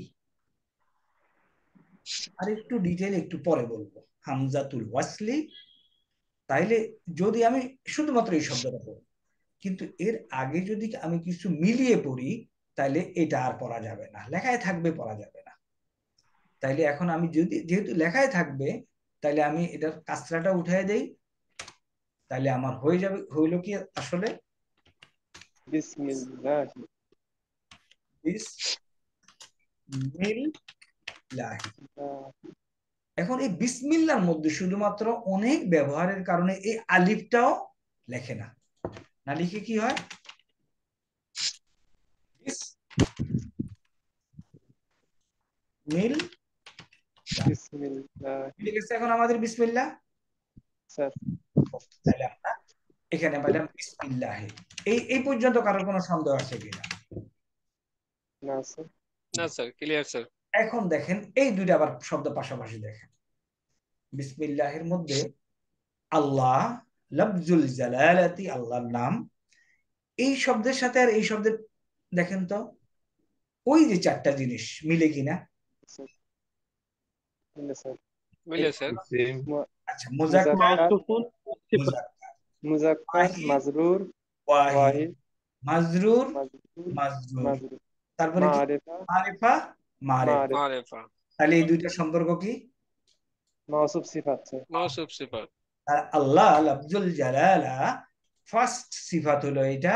আর একটু ডিটেইল একটু পরে বলবো হামজাতুল ওয়াসলি। তাইলে যদি আমি শুধুমাত্র এই শব্দটা পড়ি, কিন্তু এর আগে যদি আমি কিছু মিলিয়ে পড়ি তাহলে এটা আর পড়া যাবে না, লেখায় থাকবে, পড়া যাবে না। তাইলে এখন আমি যদি যেহেতু লেখায় থাকবে, তাইলে আমি এটার কাসরাটা উঠায় দেই, তাহলে আমার হয়ে যাবে, হইল কি আসলে বিসমিল্লাহি। বিসমিল্লাহি। এখন এই বিসমিল্লাহর মধ্যে শুধুমাত্র অনেক ব্যবহারের কারণে এই আলিফটাও লেখে না, না লিখে কি হয় এখন আমাদের বিসমিল্লাহ। তাহলে আমরা এখানে পাইলাম বিসমিল্লাহ। এই পর্যন্ত কারোর কোনো সন্দেহ আছে কিনা? না স্যার। না স্যার, ক্লিয়ার স্যার। এখন দেখেন এই দুইটা আবার শব্দ পাশাপাশি দেখেন। বিসমিল্লাহের মধ্যে আল্লাহ, লফজুল জালালাতি, আল্লাহর নাম, এই শব্দের সাথে আর এই শব্দের দেখেন তো ওই যে চারটা জিনিস মিলে কিনা? আচ্ছা, মুযাক্কার, মাজরুর, ওয়াহিদ, মাজরুর, তারপরে মারিফা, মারিফা। তাহলে এই দুইটা সম্পর্ক কি? মাওসুফ সিফাত স্যার। মাওসুফ সিফাত। আর আল্লাহ লফজুল জালালা ফার্স্ট সিফাত হলো এটা,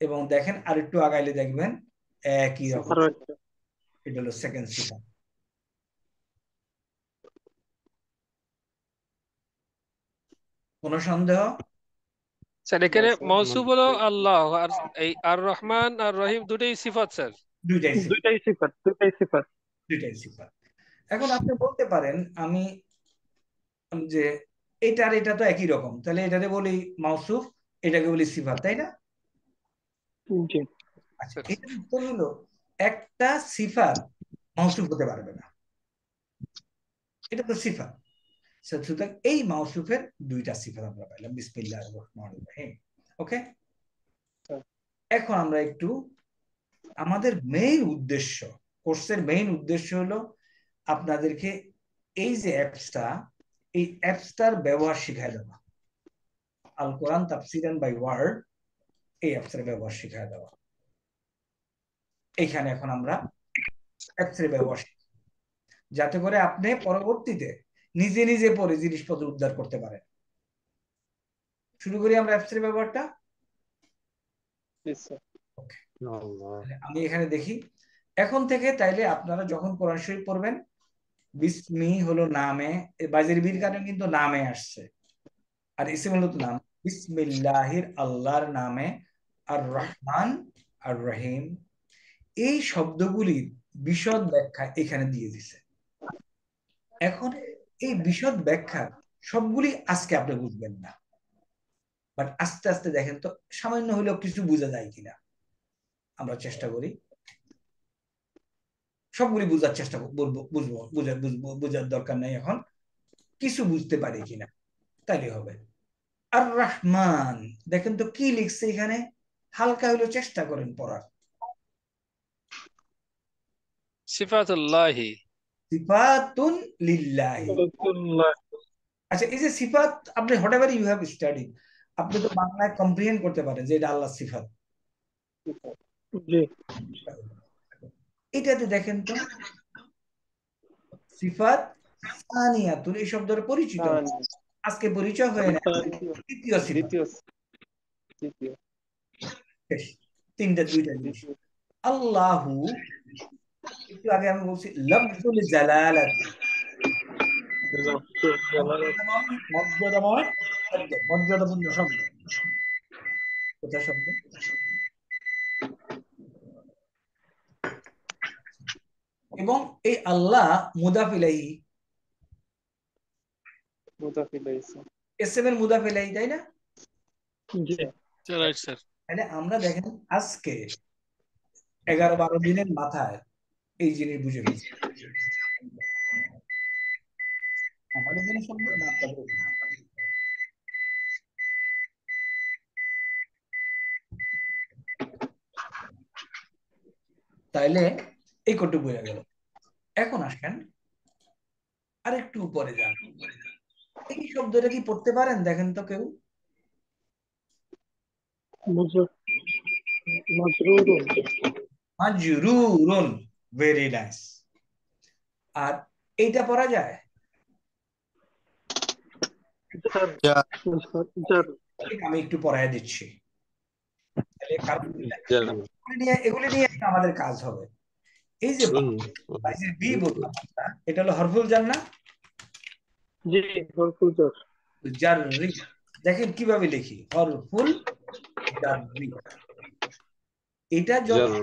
এবং দেখেন আরেকটু আগাইলে দেখবেন একই রকম, এটা হলো সেকেন্ড সিফাত। কোন সন্দেহ? স্যার এখানে মাওসুফ হলো আল্লাহ, আর এই আর রহমান আর রহিম দুটোই সিফাত স্যার। দুইটাই সিফাত। এখন আপনি বলতে পারেন আমি যে এটার এটা তো একই রকম, তাহলে এটাকে বলি মাওসুফ, এটাকে বলি সিফাত, তাই না? আচ্ছা, এটার উত্তর হলো একটা সিফাত মাওসুফ হতে পারবে না, এটা তো সিফাত। সুতরাং এই মাওসুফের দুইটা সিফাত আমরা পাইলাম, বিসমিল্লাহির রহমানির রহিম। ওকে, এখন আমরা একটু আমাদের মেইন উদ্দেশ্য, কোর্সের মেইন উদ্দেশ্য হলো আপনাদেরকে এই যে অ্যাপসটা, এই অ্যাপসটার ব্যবহার শিখায় দেওয়া। আল কোরআন তাফসিরান বাই ওয়ার্ড, এই অ্যাপসের ব্যবহার শিখায় দেওয়া। এইখানে এখন আমরা অ্যাপসের ব্যবহার শিখি, যাতে করে আপনি পরবর্তীতে নিজে নিজে পড়ে জিনিসপত্র উদ্ধার করতে পারেন। শুরু করি আমরা অ্যাপসের ব্যবহারটা। আমি এখানে দেখি এখন থেকে, তাইলে আপনারা যখন কোরআন শরীফ পড়বেন, বিসমি হলো নামে, বাইজের বির কারণে কিন্তু নামে আসছে, আর ইসম হলো নাম। বিসমিল্লাহির আল্লাহর নামে, আর রহমান আর রহিম, এই শব্দগুলির বিশদ ব্যাখ্যা এখানে দিয়ে দিছে। এখন এই বিশদ ব্যাখ্যা সবগুলি আজকে আপনি বুঝবেন না, বাট আস্তে আস্তে দেখেন তো সামান্য হলেও কিছু বোঝা যায় কিনা। আমরা চেষ্টা করি সবগুলি বোঝার চেষ্টা করবো, বোঝার দরকার নাই, এখন কিছু বুঝতে পারি কিনা তাইলে হবে। আর রহমান, দেখেন তো কি লিখছে এখানে, হালকা হলেও চেষ্টা করেন পড়ার। সিফাতুল্লাহি, সিফাতুন লিল্লাহি। আচ্ছা, এই যে সিফাত, আপনি whatever you have study, আপনি তো বাংলায় কম্প্রিহেন্ড করতে পারেন যে এটা আল্লাহ সিফাত। জি এটাতে দেখেন তো সিফাত সানিয়াতুন, এই শব্দের পরিচিত আজকে পরিচয় হয়ে না, তৃতীয় সিফাত। দ্বিতীয় দ্বিতীয় শেষ, তিনটা দুইটা জিনিস। আল্লাহু, একটু আগে আমি বলছি লফজুল জালালাতি, মর্যাদাময় শব্দ, মর্যাদাপূর্ণ শব্দ। কোথায় শব্দ? এবং এই আল্লাহ মুদাফ ইলাইহি, মুদাফ ইলাইহি, এসএম এর মুদাফ ইলাইহি, তাই না? জি রাইট স্যার। তাহলে আমরা দেখেন আজকে 11-12 দিনের মাথায় এই জিনিস বুঝে গেছি। আমাদের জন্য শব্দ না আপনাদের জন্য? তাইলে এই কটু বোঝা গেল। এখন আসেন আরেকটু উপরে যান, এই শব্দটা কি পড়তে পারেন? দেখেন তো কেউ। মাজরুরুন, ভেরি নাইস। আর এইটা পড়া যায়? আমি একটু পড়ায় দিচ্ছি, কারণ এগুলি নিয়ে আমাদের কাজ হবে। এই যে বি বললাম, এটা হলো হরফুল জার না? জি হরফুল জার। জাররি, দেখেন কিভাবে লিখি, হরফুল জাররি। এটা যখন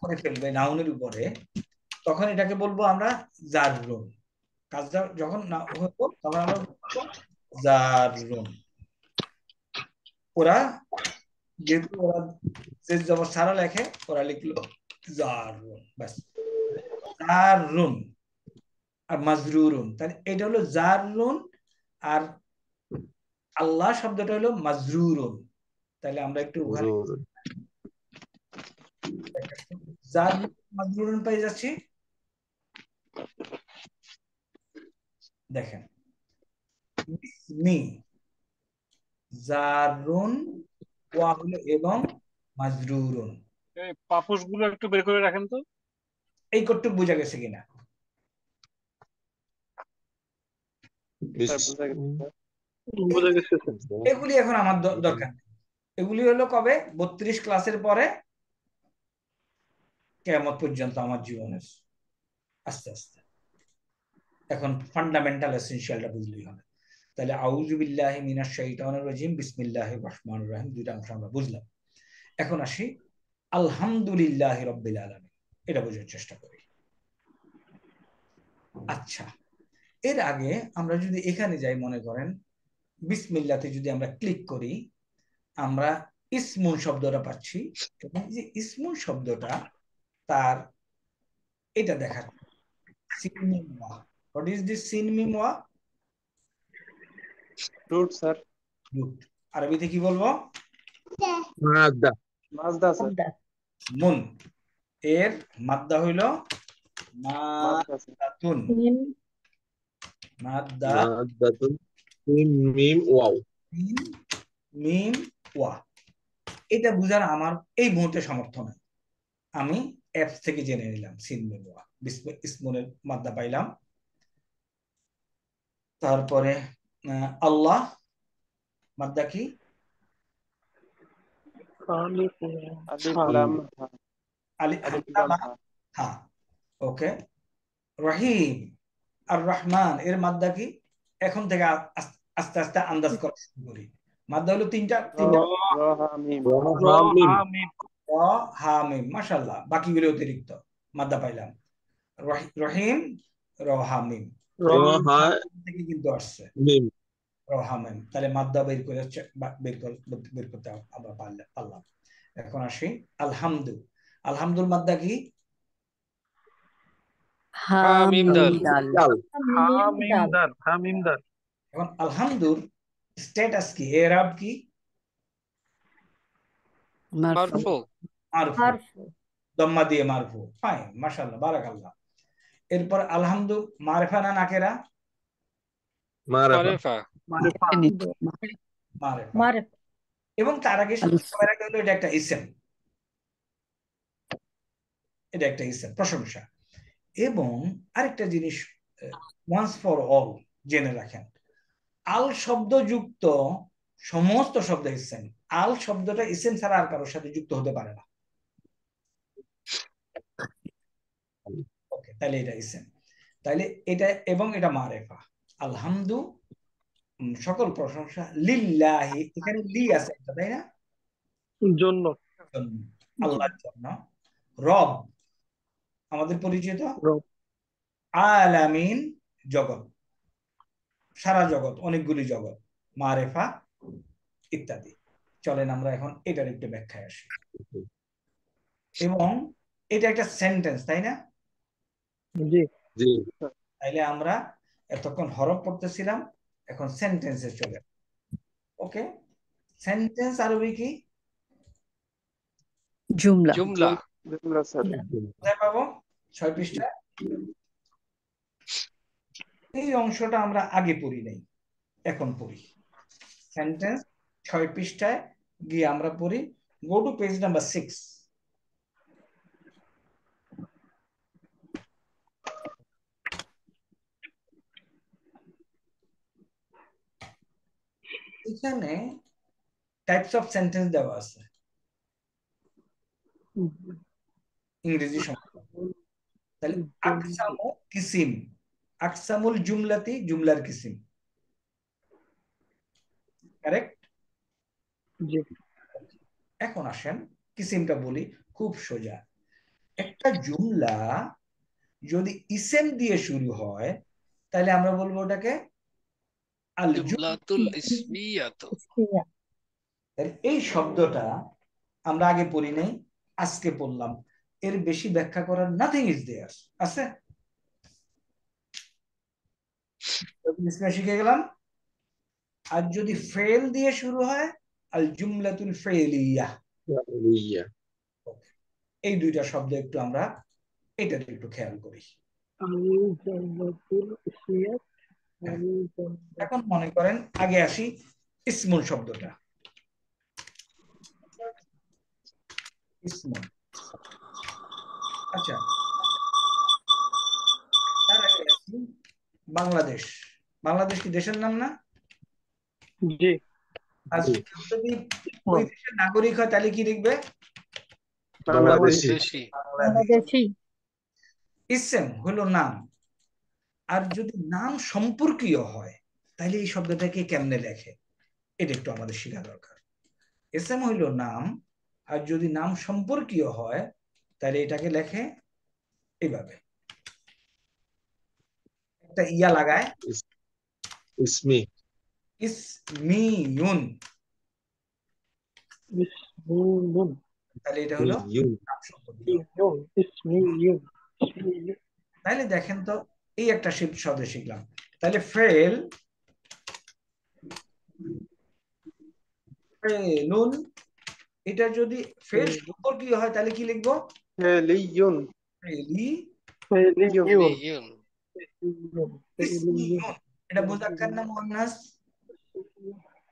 করে ফেলবে নাউনের উপরে, তখন এটাকে বলবো আমরা জাররুন। কাজটা যখন না হতো তখন আমরা জাররুন। ওরা যেহেতু ওরা যে জবর সারা লেখে, ওরা লিখলো জাররুন, ব্যাস। জাররুন আর মাজরুরুন, তাহলে এটা হলো জাররুন, আর আল্লাহ শব্দটা হলো মাজরুরুন। তাহলে আমরা একটু ওখানে জাররুন মাজরুরুন পেয়ে যাচ্ছি। দেখেন বিসমি, জাররুন, ওয়া হলো এবং, মাজরুরুন। এই পাপোশ গুলো একটু বের করে রাখেন তো। এই কটুক বোঝা গেছে কিনা? এগুলি এখন আমার দরকার নেই। এগুলি হলো কবে? 32 ক্লাসের পরে কিয়ামত পর্যন্ত আমার জীবনের, আস্তে আস্তে। এখন ফান্ডামেন্টাল এসেনশিয়ালটা বুঝলেই হবে। তাহলে আউযু বিল্লাহি মিনাশ শাইতানির রাজিম, বিসমিল্লাহির রহমানির রহিম, দুইটা অংশ আমরা বুঝলাম। এখন আসি আলহামদুলিল্লাহি রাব্বিল আলামিন, এটা বোঝার চেষ্টা করি। আচ্ছা, এর আগে আমরা যদি এখানে যাই, মনে করেন বিসমিল্লাতে যদি আমরা ক্লিক করি, আমরা ইসমুন শব্দটা পাচ্ছি, এবং যে ইসমুন শব্দটা তার এটা দেখা, সিন মিম ওয়া। হোয়াট ইজ দিস সিন মিম ওয়া? Fruit sir. ফ্রুট। আরবিতে কি বলবো? মাদদা। মাদদা স্যার। মুন, এর মাদ্দা হইল মাদাতুন। মাদাতুন, মিম ওয়াও, মিম ওয়া। এটা বুঝার আমার এই মুহূর্তে সামর্থ্য নাই, আমি অ্যাপস থেকে জেনে নিলাম সিন মিম ওয়া। ইসমুনের মাদ্দা পাইলাম। তারপরে আল্লাহ, মাদ্দা কি? হ্যাঁ, ওকে। রহিম আর রহমান, এর মাদ্দা কি? এখন থেকে আস্তে আস্তে আন্দাজ করা শুরু করি। মাদ্দা হলো তিনটা র হা মিম হামিম র হা মিম, মাশাআল্লাহ, বাকিগুলো অতিরিক্ত মাদ্দা পাইলাম। রহিম র হা মিম হা থেকে কিন্তু আসছে মিম র হা মিম, তাহলে মাদ্দা বের করতে আমরা পারলাম। এখন আসি আলহামদু। আলহামদুল মাদ্দা কি? হামিম দাল দাল হামিমদার এখন আলহামদুর স্ট্যাটাস কি, এরাব কি? মারফু মারফু, দম্মা দিয়ে মারফু। ফাইন, মাশাআল্লাহ, বারাকাল্লাহ। এরপর আলহামদু মারিফা না নাকেরা? মারিফা মারিফা। এবং তার আগে সবার আগে হলো এটা একটা ইসেম, এটা একটা ইসেম, প্রশংসা। এবং আরেকটা জিনিস ওয়ান্স ফর অল জেনে রাখেন, আল শব্দ যুক্ত সমস্ত শব্দ ইসেম। আল শব্দটা ইসেম ছাড়া আর কারোর সাথে যুক্ত হতে পারে না। ওকে, তাহলে এটা ইসেম, তাহলে এটা, এবং এটা মারেফা। আলহামদু সকল প্রশংসা, লিল্লাহি, এখানে লি আছে একটা, তাই না? জন্য আল্লাহর জন্য। রব আমাদের পরিচিত, রব আলামিন জগৎ, সারা জগৎ, অনেকগুলি জগৎ, মারেফা ইত্যাদি। চলেন আমরা এখন এটার একটু ব্যাখ্যায় আসি। এবং এটা একটা সেন্টেন্স, তাই না? জি জি তাইলে আমরা এতক্ষণ হরফ পড়তেছিলাম, এখন সেন্টেন্সে চলে। ওকে, সেন্টেন্স আরবি কি? জুমলা জুমলা জুমলা স্যার কোথায় পাবো? 6 পৃষ্ঠা। এই অংশটা আমরা আগে পড়ি নাই, এখন পড়ি। সেন্টেন্স 6 পৃষ্ঠায় গিয়ে আমরা পড়ি। Go to page number 6। এখানে টাইপস অফ সেন্টেন্স দেওয়া আছে ইংরেজি সংখ্যা। তাহলে আকসামু কিসিম, আকসামুল জুমলাতি জুমলার কিসিম, কারেক্ট? জি এখন আসেন কিসিমটা বলি, খুব সোজা। একটা জুমলা যদি ইসেম দিয়ে শুরু হয় তাহলে আমরা বলবো ওটাকে আল জুমলাতুল ইসমিয়াতু। এই শব্দটা আমরা আগে পড়ি নাই, আজকে পড়লাম। এর বেশি ব্যাখ্যা করার নাথিং ইজ দেয়ার, আছে? শিখে গেলাম। আর যদি ফেল দিয়ে শুরু হয়, আল জুমলাতুল ফেলিয়া। এই দুইটা শব্দ একটু আমরা এটা একটু খেয়াল করি। এখন মনে করেন আগে আসি ইসমুল শব্দটা। ইসমুল, আচ্ছা, তার আগে আসি বাংলাদেশ। বাংলাদেশ কি দেশের নাম না? জি আর যদি ওই দেশের নাগরিক হয় তাহলে কি লিখবে? বাংলাদেশি বাংলাদেশি। ইসেম হলো নাম। আর যদি নাম সম্পর্কীয় হয় তাহলে এই শব্দটাকে কেমনে লেখে, এটা একটু আমাদের শেখা দরকার। ইসেম হইল নাম, আর যদি নাম সম্পর্কীয় হয় তাহলে এটাকে লেখে এইভাবে, একটা ইয়া লাগায়, ইসমি ইসমিউন। ইসমুন তাহলে এটা হলো ইউন নাম সম্পর্কীয়। তাহলে দেখেন তো, এই একটা শব্দ শিখলাম। তাহলে ফেল, ফেলুন, এটা যদি ফেল সম্পর্কীয় হয় তাহলে কি লিখবো? ফেলিয়ুন ফেলি ইউন ইসমিউন। এটা মুযাক্কার না মুয়ান্নাস?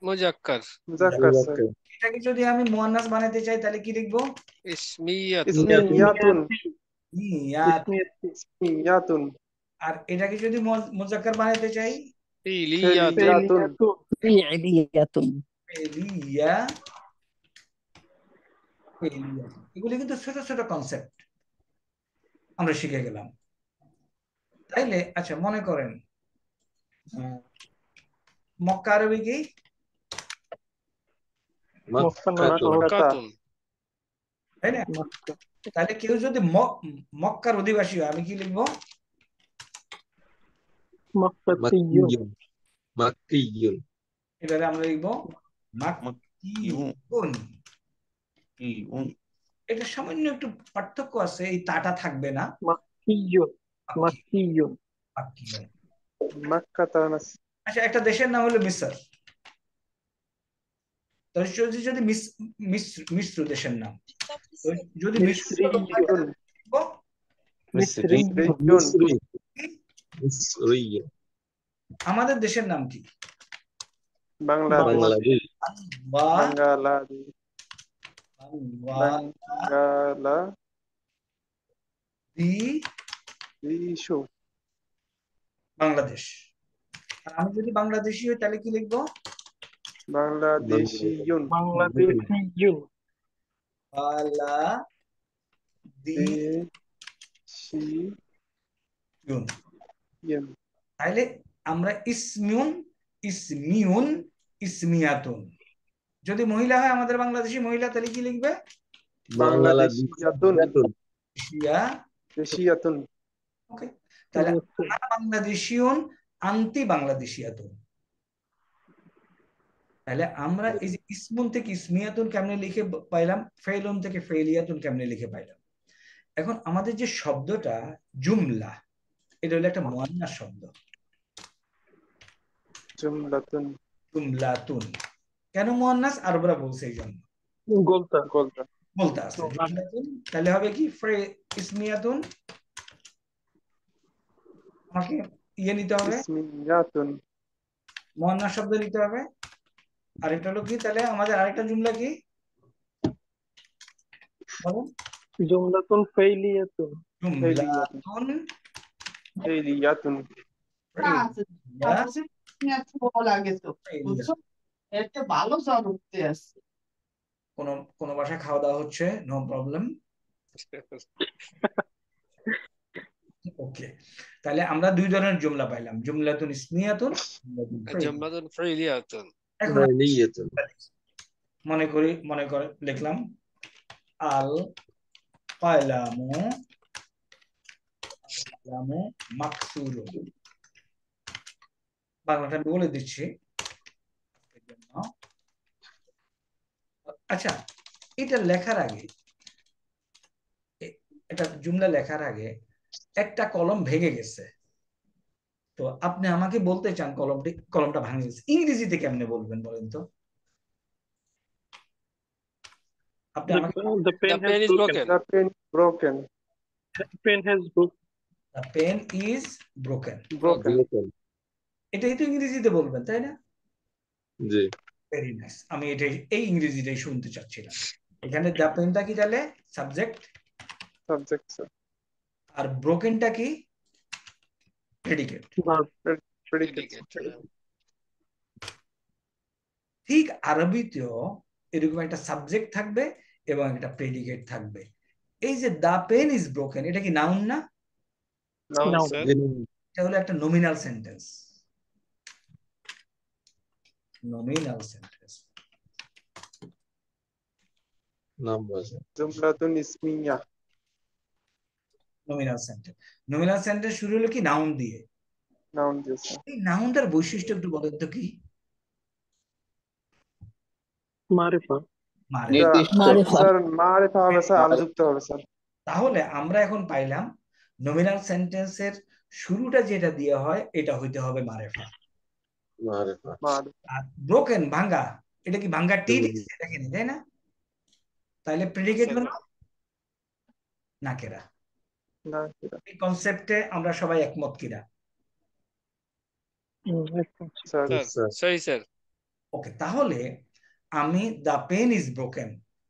মুজাক্কার মুযাক্কার স্যার এটাকে যদি আমি মুয়ান্নাস বানাতে চাই তাহলে কি লিখবো? ইসমিয়াতু ইসমিয়াতুন ইয়াত। ইসমিয়াতুন আর এটাকে যদি মুযাক্কার বানাতে চাই? ফিলিয়াতু ফেলিয়াতুন ফি'লিয়াতুন। ফেলিয়া, ফেলিয়া। এগুলি কিন্তু ছোট ছোট কনসেপ্ট আমরা শিখে গেলাম। তাইলে আচ্ছা, মনে করেন মক্কা আরবি কি? মাক্কাতুন। মাক্কাতুন। তাই না? মক্কা তাহলে কেউ যদি মক্কার অধিবাসী হয় আমি কি লিখবো? মক্কাতিয়ুন মাক্কিয়ুন। মাক্কিয়ুন। এবারে আমরা লিখবো মাক্কিয়ুন। এটা সামান্য একটু পার্থক্য আছে, এই তাটা থাকবে না। মাক্কিয়ুন মাক্কিয়ুন মাক্কিয়ুন। مكة تونس আচ্ছা, একটা দেশের নাম হলো মিসর। তাহলে যদি মিশ্র দেশের নাম, তো যদি মিশ্র মিসরিয়ুন লিখবো, মিসরিয়ুন মিসরি। মিসরিয়ুন। আমাদের দেশের নাম কি? بنغلاديش বাংলাদেশ। بنغلاديش بنغلاديش বাংলাদেশ। আর আমি যদি বাংলাদেশি হই তাহলে কি লিখবো? بنغلاديشيون বাংলাদেশিয়ুন বাংলাদেশিয়ুন। ديشيون তাহলে আমরা ইসমিউন, ইসমিয়াতুন। যদি মহিলা হয় আমাদের বাংলাদেশি মহিলা, তাহলে কি লিখবে? بنغلاديشيون বাংলাদেশিয়া। ديشيون ওকে, তাহলে আনা বাংলাদেশিয়ুন আনতি বাংলাদেশিয়াতুন। তাহলে আমরা এই যে ইসমুন থেকে ইসমিয়াতুন কেমনে লিখে পাইলাম, ফেইলুন থেকে ফেইলিয়াতুন কেমনে লিখে পাইলাম। এখন আমাদের যে শব্দটা জুমলা, এটা হলো একটা মুয়ান্নাস শব্দ। جملة জুমলাতুন কেন মুয়ান্নাস? আরবরা বলছে এই জন্য গোলতা قلت বলতে আছে জুমলাতুন। তাহলে হবে কি ইসমিয়াতুন? আমাকে নিতে হবে, اسميات মুয়ান্নাস শব্দ নিতে হবে। আর এটা হলো কি? তাহলে আমাদের আরেকটা জুমলা কি বলুন? জুমলাতুন ফাইলিয়াতুন জুমলাতুন فعليات কোন ভাষায় খাওয়া দাওয়া হচ্ছে, নো প্রবলেম। ওকে, তাহলে আমরা দুই ধরনের জুমলা পাইলাম, জুমলাতুন ইসমিয়াতুন, জুমলাতুন ফাইলিয়াতুন। এখন ফাইলিয়াতুন। মনে করে লিখলাম আল কালামু মাকসুরুন। বাংলাটা আমি বলে দিচ্ছি। আচ্ছা, এটা লেখার আগে, এটা জুমলা লেখার আগে একটা কলম ভেঙে গেছে, তো আপনি আমাকে বলতে চান কলমটা ভাঙে গেছে, ইংরেজিতে কেমনে বলবেন বলেন তো? আপনি আমাকে The pen The pen has is broken. broken. The pen broken The pen has broken. the pen is broken, broken এটাই তো ইংরেজিতে বলবেন, তাই না? জি। ভেরি নাইস, আমি এই ইংরেজিটাই শুনতে চাচ্ছিলাম। এখানে দ্য পেনটা কি তাহলে সাবজেক্ট, subject sir আর ব্রোকেনটা কি প্রেডিকেট। predicate ঠিক আরবিতেও এরকম একটা সাবজেক্ট থাকবে এবং একটা প্রেডিকেট থাকবে। এই যে দ্য পেন ইজ ব্রোকেন, এটা কি নাউন না? Noun, Noun. sir. এটা হলো একটা নমিনাল সেন্টেন্স। নমিনাল সেন্টেন্স নাম আছে। জুমলাতুন ইসমিয়া নমিনাল সেন্টেন্স। নমিনাল সেন্টেন্স শুরু হলো কি নাউন দিয়ে। নাউন দিয়েছে এই নাউনটার বৈশিষ্ট্য একটু বলেন তো কি? মারিফা মারিফা। স্যার মারিফা হবে স্যার আল যুক্ত হবে স্যার তাহলে আমরা এখন পাইলাম নমিনাল সেন্টেন্সের শুরুটা যেটা দিয়ে হয় এটা হইতে হবে মারেফা। মারিফা। আর ব্রোকেন ভাঙ্গা, এটা কি ভাঙ্গা টি দিচ্ছে এটা কিনে, তাই না? তাহলে প্রেডিকেট Sir. হলো নাকেরা। না এই কনসেপ্টে আমরা সবাই একমত কিনা? Sir Sir. Sorry, sir. ওকে, তাহলে আমি দ্য পেন ইজ ব্রোকেন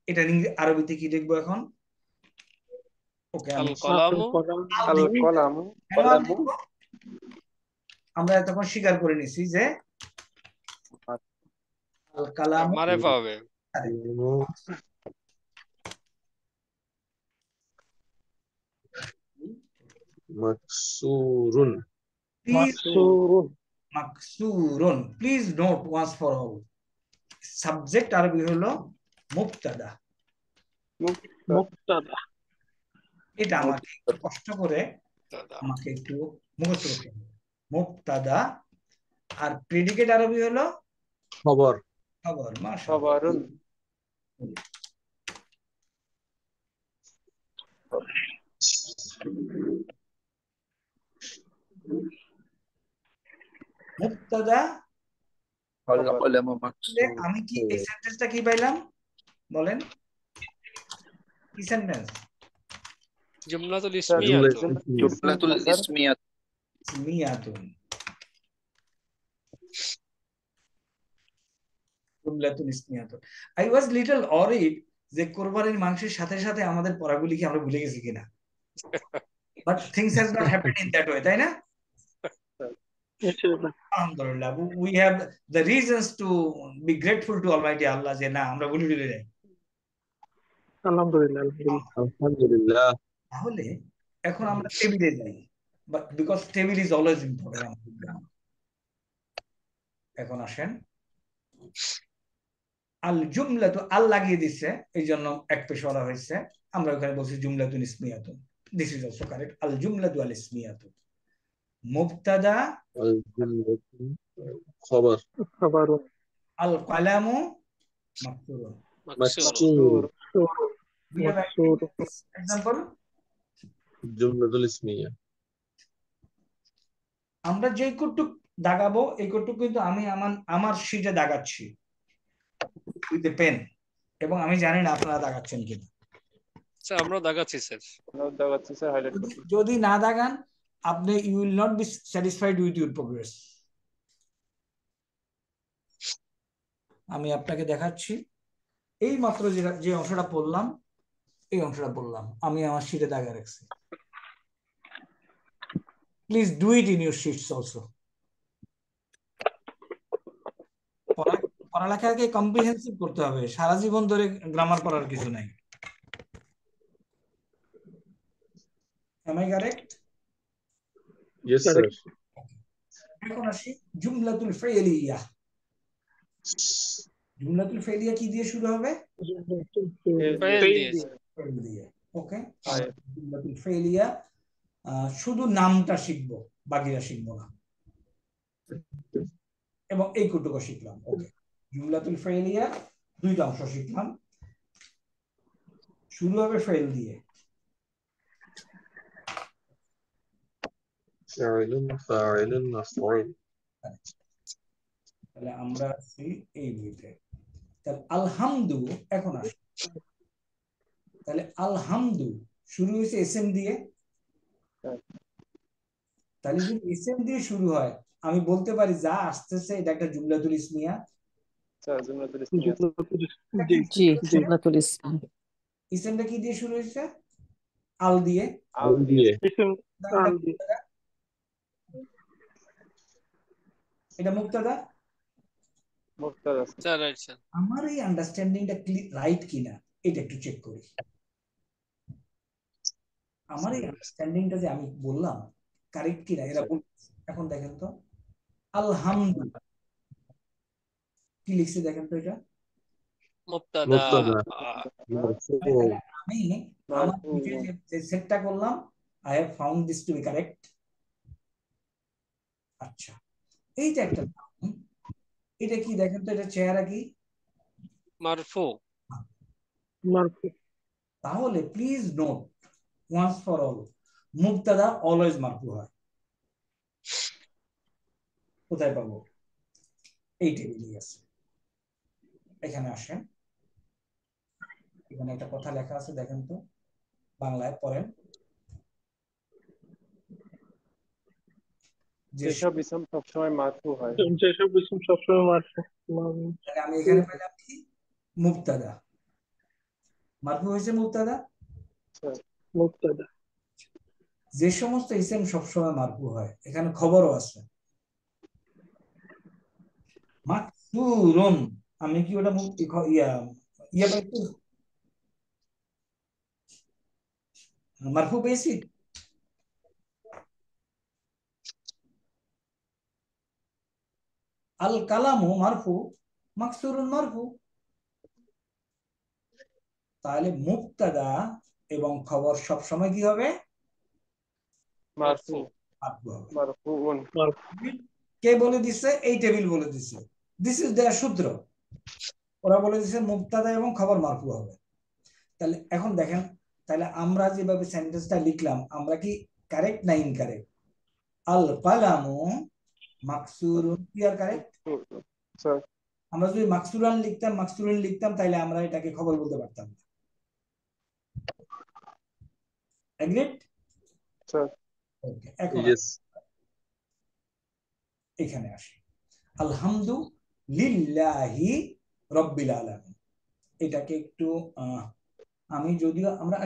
এটা আরবিতে কি লিখবো এখন? ওকে, আমি Al-qalamu আল কলাম আমরা তখন স্বীকার করে নিছি যে আল কালাম মারিফা হবে। মাকসুরুন। মাকসুরুন মাকসুরুন। Please note once for all, subject আরবি হলো মুবতাদা। মুক্তাদা। এটা আমাকে একটু কষ্ট করে আমাকে একটু মুখস্থ করতে হবে। মুবতাদা। আর প্রেডিকেট আরবি হলো খবর। খবর। মাশাআল্লাহ। খবরুন। মুবতাদা। والقلم তাহলে مكسور আমি কি এই সেন্টেন্সটা কি পাইলাম বলেন, কি সেন্টেন্স? জুমলাতুল স্যার জুমলা ইসমিয়াতুন। ইসমিয়া। جملة الاسمية ইসমিয়াতুন। জুমলাতুল ইসমিয়াতুন। আই ওয়াজ লিটল অরিড যে কোরবানির মাংসের সাথে সাথে আমাদের পড়াগুলি কি আমরা ভুলে গেছি কিনা, but things has not happened in that way, তাই না? ইনশাআল্লাহ। আলহামদুলিল্লাহ, we have the reasons to be grateful to almighty Allah যে না আমরা ভুলে টুলে যাই। আলহামদুলিল্লাহ, আলহামদুলিল্লাহ। আলহামদুলিল্লাহ। তাহলে এখন আমরা টেবিলে যাই, but because table is always important. এখন আসেন, আল জুমলাতু, আল লাগিয়ে দিচ্ছে এই জন্য এক পেশ বলা হয়েছে, আমরা ওখানে বলছি জুমলাতুন ইসমিয়াতুন। This is also correct. আল জুমলাতু আল ইসমিয়াতু মুবতাদা, আল জুমলাতু খবর। খবরুন। আল কালামু মাকসুরুন। মাকসুর। মাকসুর। এক্সাম্পল, জুমলাতুল ইসমিয়া। আমরা যে কটুক দাগাবো এই কটুক কিন্তু আমি আমার শিটে দাগাচ্ছি উইথ এ পেন, এবং আমি জানি না আপনারা দাগাচ্ছেন কিনা। স্যার আমরা দেখাচ্ছি স্যার। দেখাচ্ছি স্যার, হাইলাইট করছি। যদি না দাগান আপনি you will not be satisfied with your progress. আমি আপনাকে দেখাচ্ছি, এই মাত্র যে অংশটা পড়লাম, এই অংশটা পড়লাম, আমি আমার শিটে দাগা রাখছি। Please do it in your sheets also. পড়ালেখাকে কম্প্রিহেন্সিভ করতে হবে, সারা জীবন ধরে গ্রামার পড়ার কিছু নাই। Am I correct? Yes sir. এখন আসি জুমলাতুল ফাইলিয়া। জুমলাতুল ফাইলিয়া কি দিয়ে শুরু হবে? ফাইল দিয়ে। ফাইল দিয়ে। ওকে, জুমলাতুল ফাইলিয়া শুধু নামটা শিখবো, বাকিরা শিখবো না, এবং এই কুটুকু শিখলাম। ওকে, জুমলাতুল ফাইলিয়া দুইটা অংশ শিখলাম। শুরু হবে ফাইল দিয়ে। ফাইলুন ফাইলুন মাফউল। তাহলে আমরা আছি এই বইতে। তাহলে আলহামদু এখন আসি। তাহলে আলহামদু শুরু হয়েছে এসএম দিয়ে। তাহলে যদি এসএম দিয়ে শুরু হয় আমি বলতে পারি যা আসতেছে এটা একটা জুমলাতুল ইসমিয়া। স্যার জুমলাতুল ইসমিয়া। জি জুমলাতুল ইসমিয়া। ইসএমটা কি দিয়ে শুরু হয়েছে? আল দিয়ে। আল দিয়ে। এটা মুক্তাদা। মুক্তাদা। Sir right sir. আমার এই আন্ডারস্ট্যান্ডিংটা রাইট কিনা এটা একটু চেক করি। আমার এই আন্ডারস্ট্যান্ডিংটা যে আমি বললাম কারেক্ট কিনা এরা বল। এখন দেখেন তো, আলহামদু কি লিখছে দেখেন তো, এটা মুবতাদা। আমি আমার যে সেটটা করলাম, I have found this to be correct. আচ্ছা, এই যে একটা নাম, এটা কি দেখেন তো, এটা চেহারা কি? মারফু। তাহলে please note once for all, মুবতাদা অলওয়েজ মারফু হয়। কোথায় পাবো? এই টেবিলেই আছে। এখানে আসেন, এখানে একটা কথা লেখা আছে দেখেন তো, বাংলায় পড়েন। যেসব ইসম সবসময় মারফু হয়। যেসব ইসম সবসময় মারফু। আমি এখানে পেলাম কি? মুবতাদা। মারফু হয়েছে মুবতাদা। মুবতাদা। যে সমস্ত ইসম সবসময় মারফু হয়, এখানে খবরও আছে মাকসুরুন। আমি কি ওটা ইয়া পাইছি, মারফু পেয়েছি? আল কালামু মারফু, মাকসুরুন মারফু। তাহলে মুবতাদা এবং খবর সব সময় কি হবে? মারফু মারফু হবে। মারফুউন। কে বলে দিচ্ছে? এই টেবিল বলে দিচ্ছে। দিস ইজ দেয়ার সূত্র। ওরা বলে দিচ্ছে মুবতাদা এবং খবর মারফু হবে। তাহলে এখন দেখেন, তাহলে আমরা যেভাবে সেন্টেন্সটা লিখলাম, আমরা কি কারেক্ট না ইনকারেক্ট? আল কালামু মাকসুরুন, কি আর কারেক্ট? স্যার আমরা যদি মাকসুরুন লিখতাম তাহলে আমরা এটাকে খবর বলতে পারতাম না। এগ্রিড? স্যার ওকে, এখন Yes. এখানে আসি। আলহামদুলিল্লাহি রব্বিল আলামিন। এটাকে একটু আমি যদিও আমরা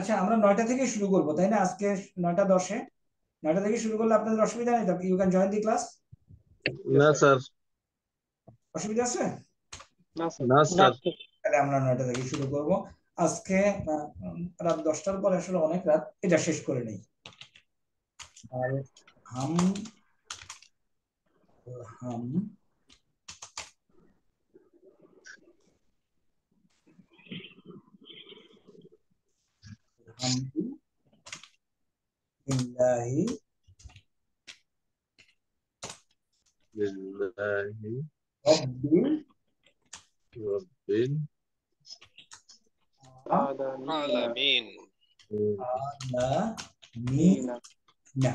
9টা থেকে শুরু করব, তাই না? আজকে 9টা 10-এ, 9টা থেকে শুরু করলে আপনাদের অসুবিধা নেই তো? You can join the class. না স্যার, অসুবিধা আছে? না স্যার। না স্যার। তাহলে আমরা 9টা থেকে শুরু করব আজকে। রাত 10টার পরে আসলে অনেক রাত, এটা শেষ করে নেই। আর হাম হাম আলহামদুলিল্লাহি লিল্লাহি রব্বিল রাব্বিল আলামিন। আলামিন। না,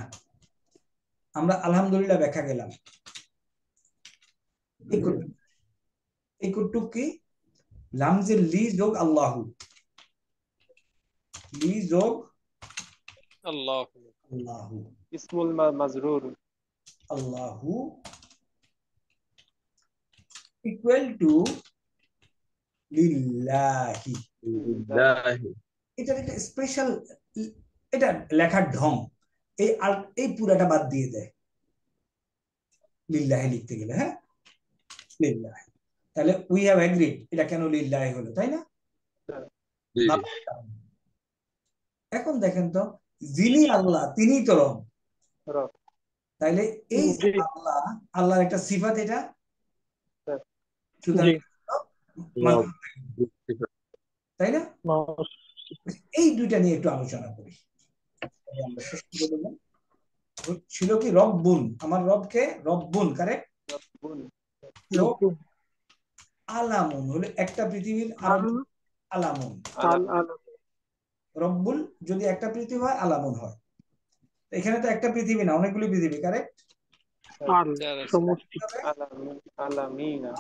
আমরা আলহামদুলিল্লাহ ব্যাখ্যা গেলাম। এই কুটুক কি? লামজে লি যোগ আল্লাহু, লি যোগ আল্লাহু। আল্লাহু, ইসমুল মাজরুর। আল্লাহু ইকুয়াল টু লিল্লাহি। লিল্লাহি। এটা একটা স্পেশাল, এটা লেখার ঢং। এই পুরাটা বাদ দিয়ে দেয় লিল্লাহি লিখতে গেলে। হ্যাঁ, লিল্লাহি। তাহলে উই হ্যাভ এগ্রিড এটা কেন লিল্লাহি হলো, তাই না? জি। এখন দেখেন তো, যিনি আল্লাহ তিনি তো রব। রব। তাইলে এই জি। আল্লাহ, আল্লাহর একটা সিফাত এটা। স্যার। সুতরাং জি। রব। তাই না? মাউস। এই দুইটা নিয়ে একটু আলোচনা করি। আমরা শেষ করে দেব। ছিল কি রব্বুন, আমার রবকে রব্বুন, কারেক্ট? রব্বুন। আলামুন হলো একটা পৃথিবীর আরবি আলামুন। আল আল রব্বুল যদি একটা পৃথিবী হয়, আলামুন হয়। এখানে তো একটা পৃথিবী না, অনেকগুলি পৃথিবী, কারেক্ট? আল সমষ্টি। আলামিনা।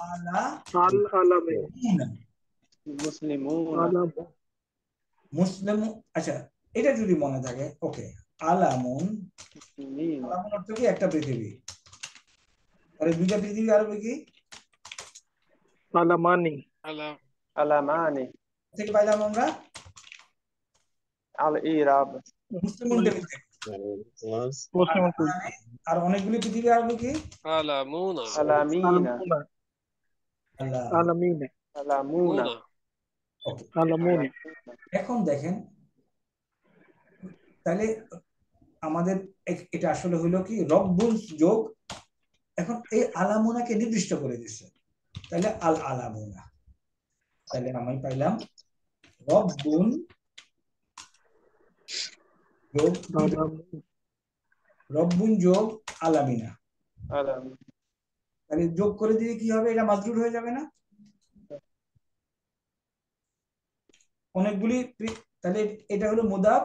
আল আলামিন। মুসলিমুন। আলাম মুসলিম। আচ্ছা, এটা যদি মনে থাকে, ওকে। আলামুন, মুসলিমিন। আলামুন অর্থ কি? একটা পৃথিবী। আর দুইটা পৃথিবী আরবি কি? আলামানি। আলামানি। থেকে পাইলাম আমরা আল ইরাব। মুসলিমুন টেবিল থেকে। মুসলিম আর অনেকগুলি পৃথিবী আরবি কি? আলামুনা। আলামিনা। আলামিনে। আলামুনা। ওকে, আলামুন। এখন দেখেন, তাহলে আমাদের এটা আসলে হলো কি? রব্বুল যোগ, এখন এই আলামুনাকে নির্দিষ্ট করে দিচ্ছে, তাহলে আল আলামুনা। তাহলে আমি পাইলাম রব্বুন যোগ রব্বুন যোগ আলামিনা। আলাম। তাহলে যোগ করে দিলে কি হবে? এটা মাজরুর হয়ে যাবে না? অনেকগুলি তাহলে এটা হলো মুদাফ,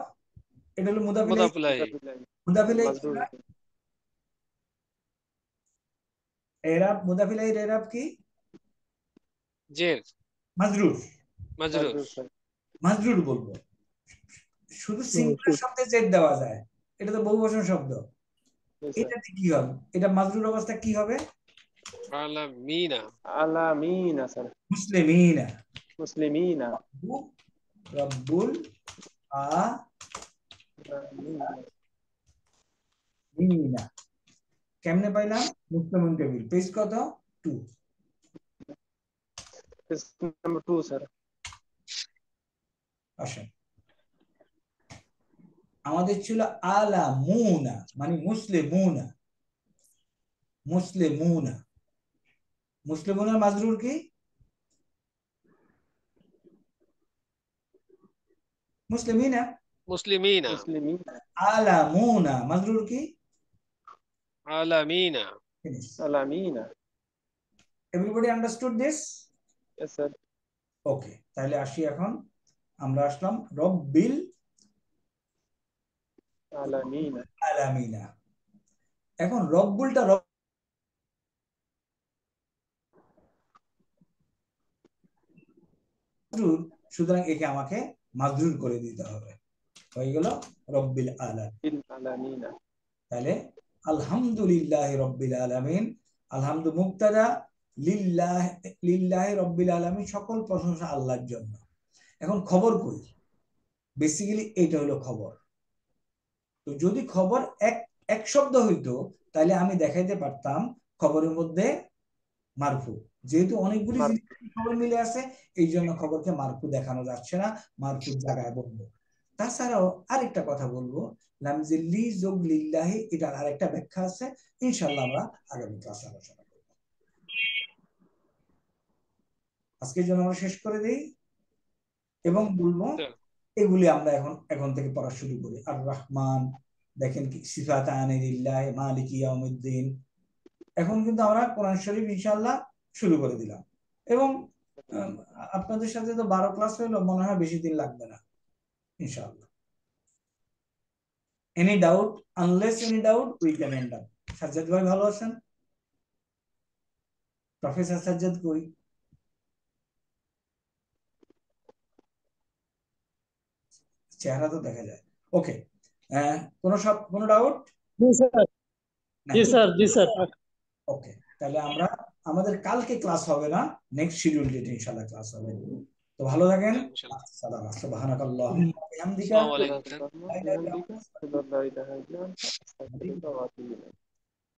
এটা হলো মুদাফ ইলাইহি। মুদাফ ইলাইহি এরাব, মুদাফ ইলাইহির এরাব কি? জের। মাজরুর। মাজরুর বলবো। শুধু সিঙ্গুলার শব্দে জেড দেওয়া যায়, এটা তো বহুবচন শব্দ। এটাতে কি হবে? এটা মাজরুর অবস্থা কি হবে? আলামিনা। আলামিনা স্যার। মুসলিমিনা। মুসলিমিনা। রব্বুল আলামিনা। কেমনে পাইলাম? মুসলিমুন টেবিল, পেজ কত? 2। Number 2 sir. আসেন, আমাদের ছিল আলামুনা মানে মুসলিমুনা। মুসলিমুনা মুসলিমুনের মাজরুর কি? মুসলিমিনা। মুসলিমিনা। মুসলিমিন। আলামুনা মাজরুর কি? আলামিনা। Finish. আলামিনা। Everybody understood this? Yes, sir. ওকে, তাহলে আসি এখন আমরা আসলাম রব্বিল আলামিনা। আলামিনা। এখন রব্বুলটা মাজরুর, সুতরাং একে আমাকে মাজরুর করে দিতে হবে। হয়ে গেল রব্বিল আলামিন। আলামিনা। তাহলে আলহামদুলিল্লাহি রব্বিল আলামিন, আলহামদু মুবতাদা, লিল্লাহি রব্বিল আলামিন, সকল প্রশংসা আল্লাহর জন্য। এখন খবর কই? বেসিক্যালি এটা হলো খবর। তো যদি খবর এক এক শব্দ হইতো তাহলে আমি দেখাইতে পারতাম খবরের মধ্যে মারফু। যেহেতু অনেকগুলি খবর মিলে আছে এই জন্য খবরকে মারফু দেখানো যাচ্ছে না, মারফু জায়গায় বলবো। তাছাড়াও আরেকটা কথা বলবো, লামজে লি যোগ লিল্লাহি, এটার আরেকটা ব্যাখ্যা আছে, ইনশাআল্লাহ আমরা আগামী ক্লাসে আলোচনা করব। আজকের জন্য আমরা শেষ করে দেই এবং বলবো এগুলি আমরা এখন থেকে পড়া শুরু করি। আর রহমান, দেখেন কি সিফাতানে লিল্লাহি মালিকি ইয়াউমিদ্দিন। এখন কিন্তু আমরা কোরআন শরীফ ইনশাআল্লাহ শুরু করে দিলাম এবং আপনাদের সাথে তো 12 ক্লাস হইলো, মনে হয় বেশি দিন লাগবে না ইনশাআল্লাহ। Any doubt? Unless any doubt we can end up. Sajjad ভাই ভালো আছেন? প্রফেসর সাজ্জাদ কই? চেহারা তো দেখা যায়। ওকে, কোনো ডাউট? জি স্যার, জি স্যার, জি স্যার। ওকে, তাহলে আমরা আমাদের কালকে ক্লাস হবে না, নেক্সট শিডিউল ডেটে ইনশাআল্লাহ ক্লাস হবে। তো ভালো থাকেন। আসসালামু সুবহানাকাল্লাহুম্মা ওয়া বিহামদিকা। আসসালামু আলাইকুম। বিহামদিকা। আল্লাহু ইলাহা ইল্লা আনতা আস্তাগফিরুকা ওয়া আতুবু ইলাইক।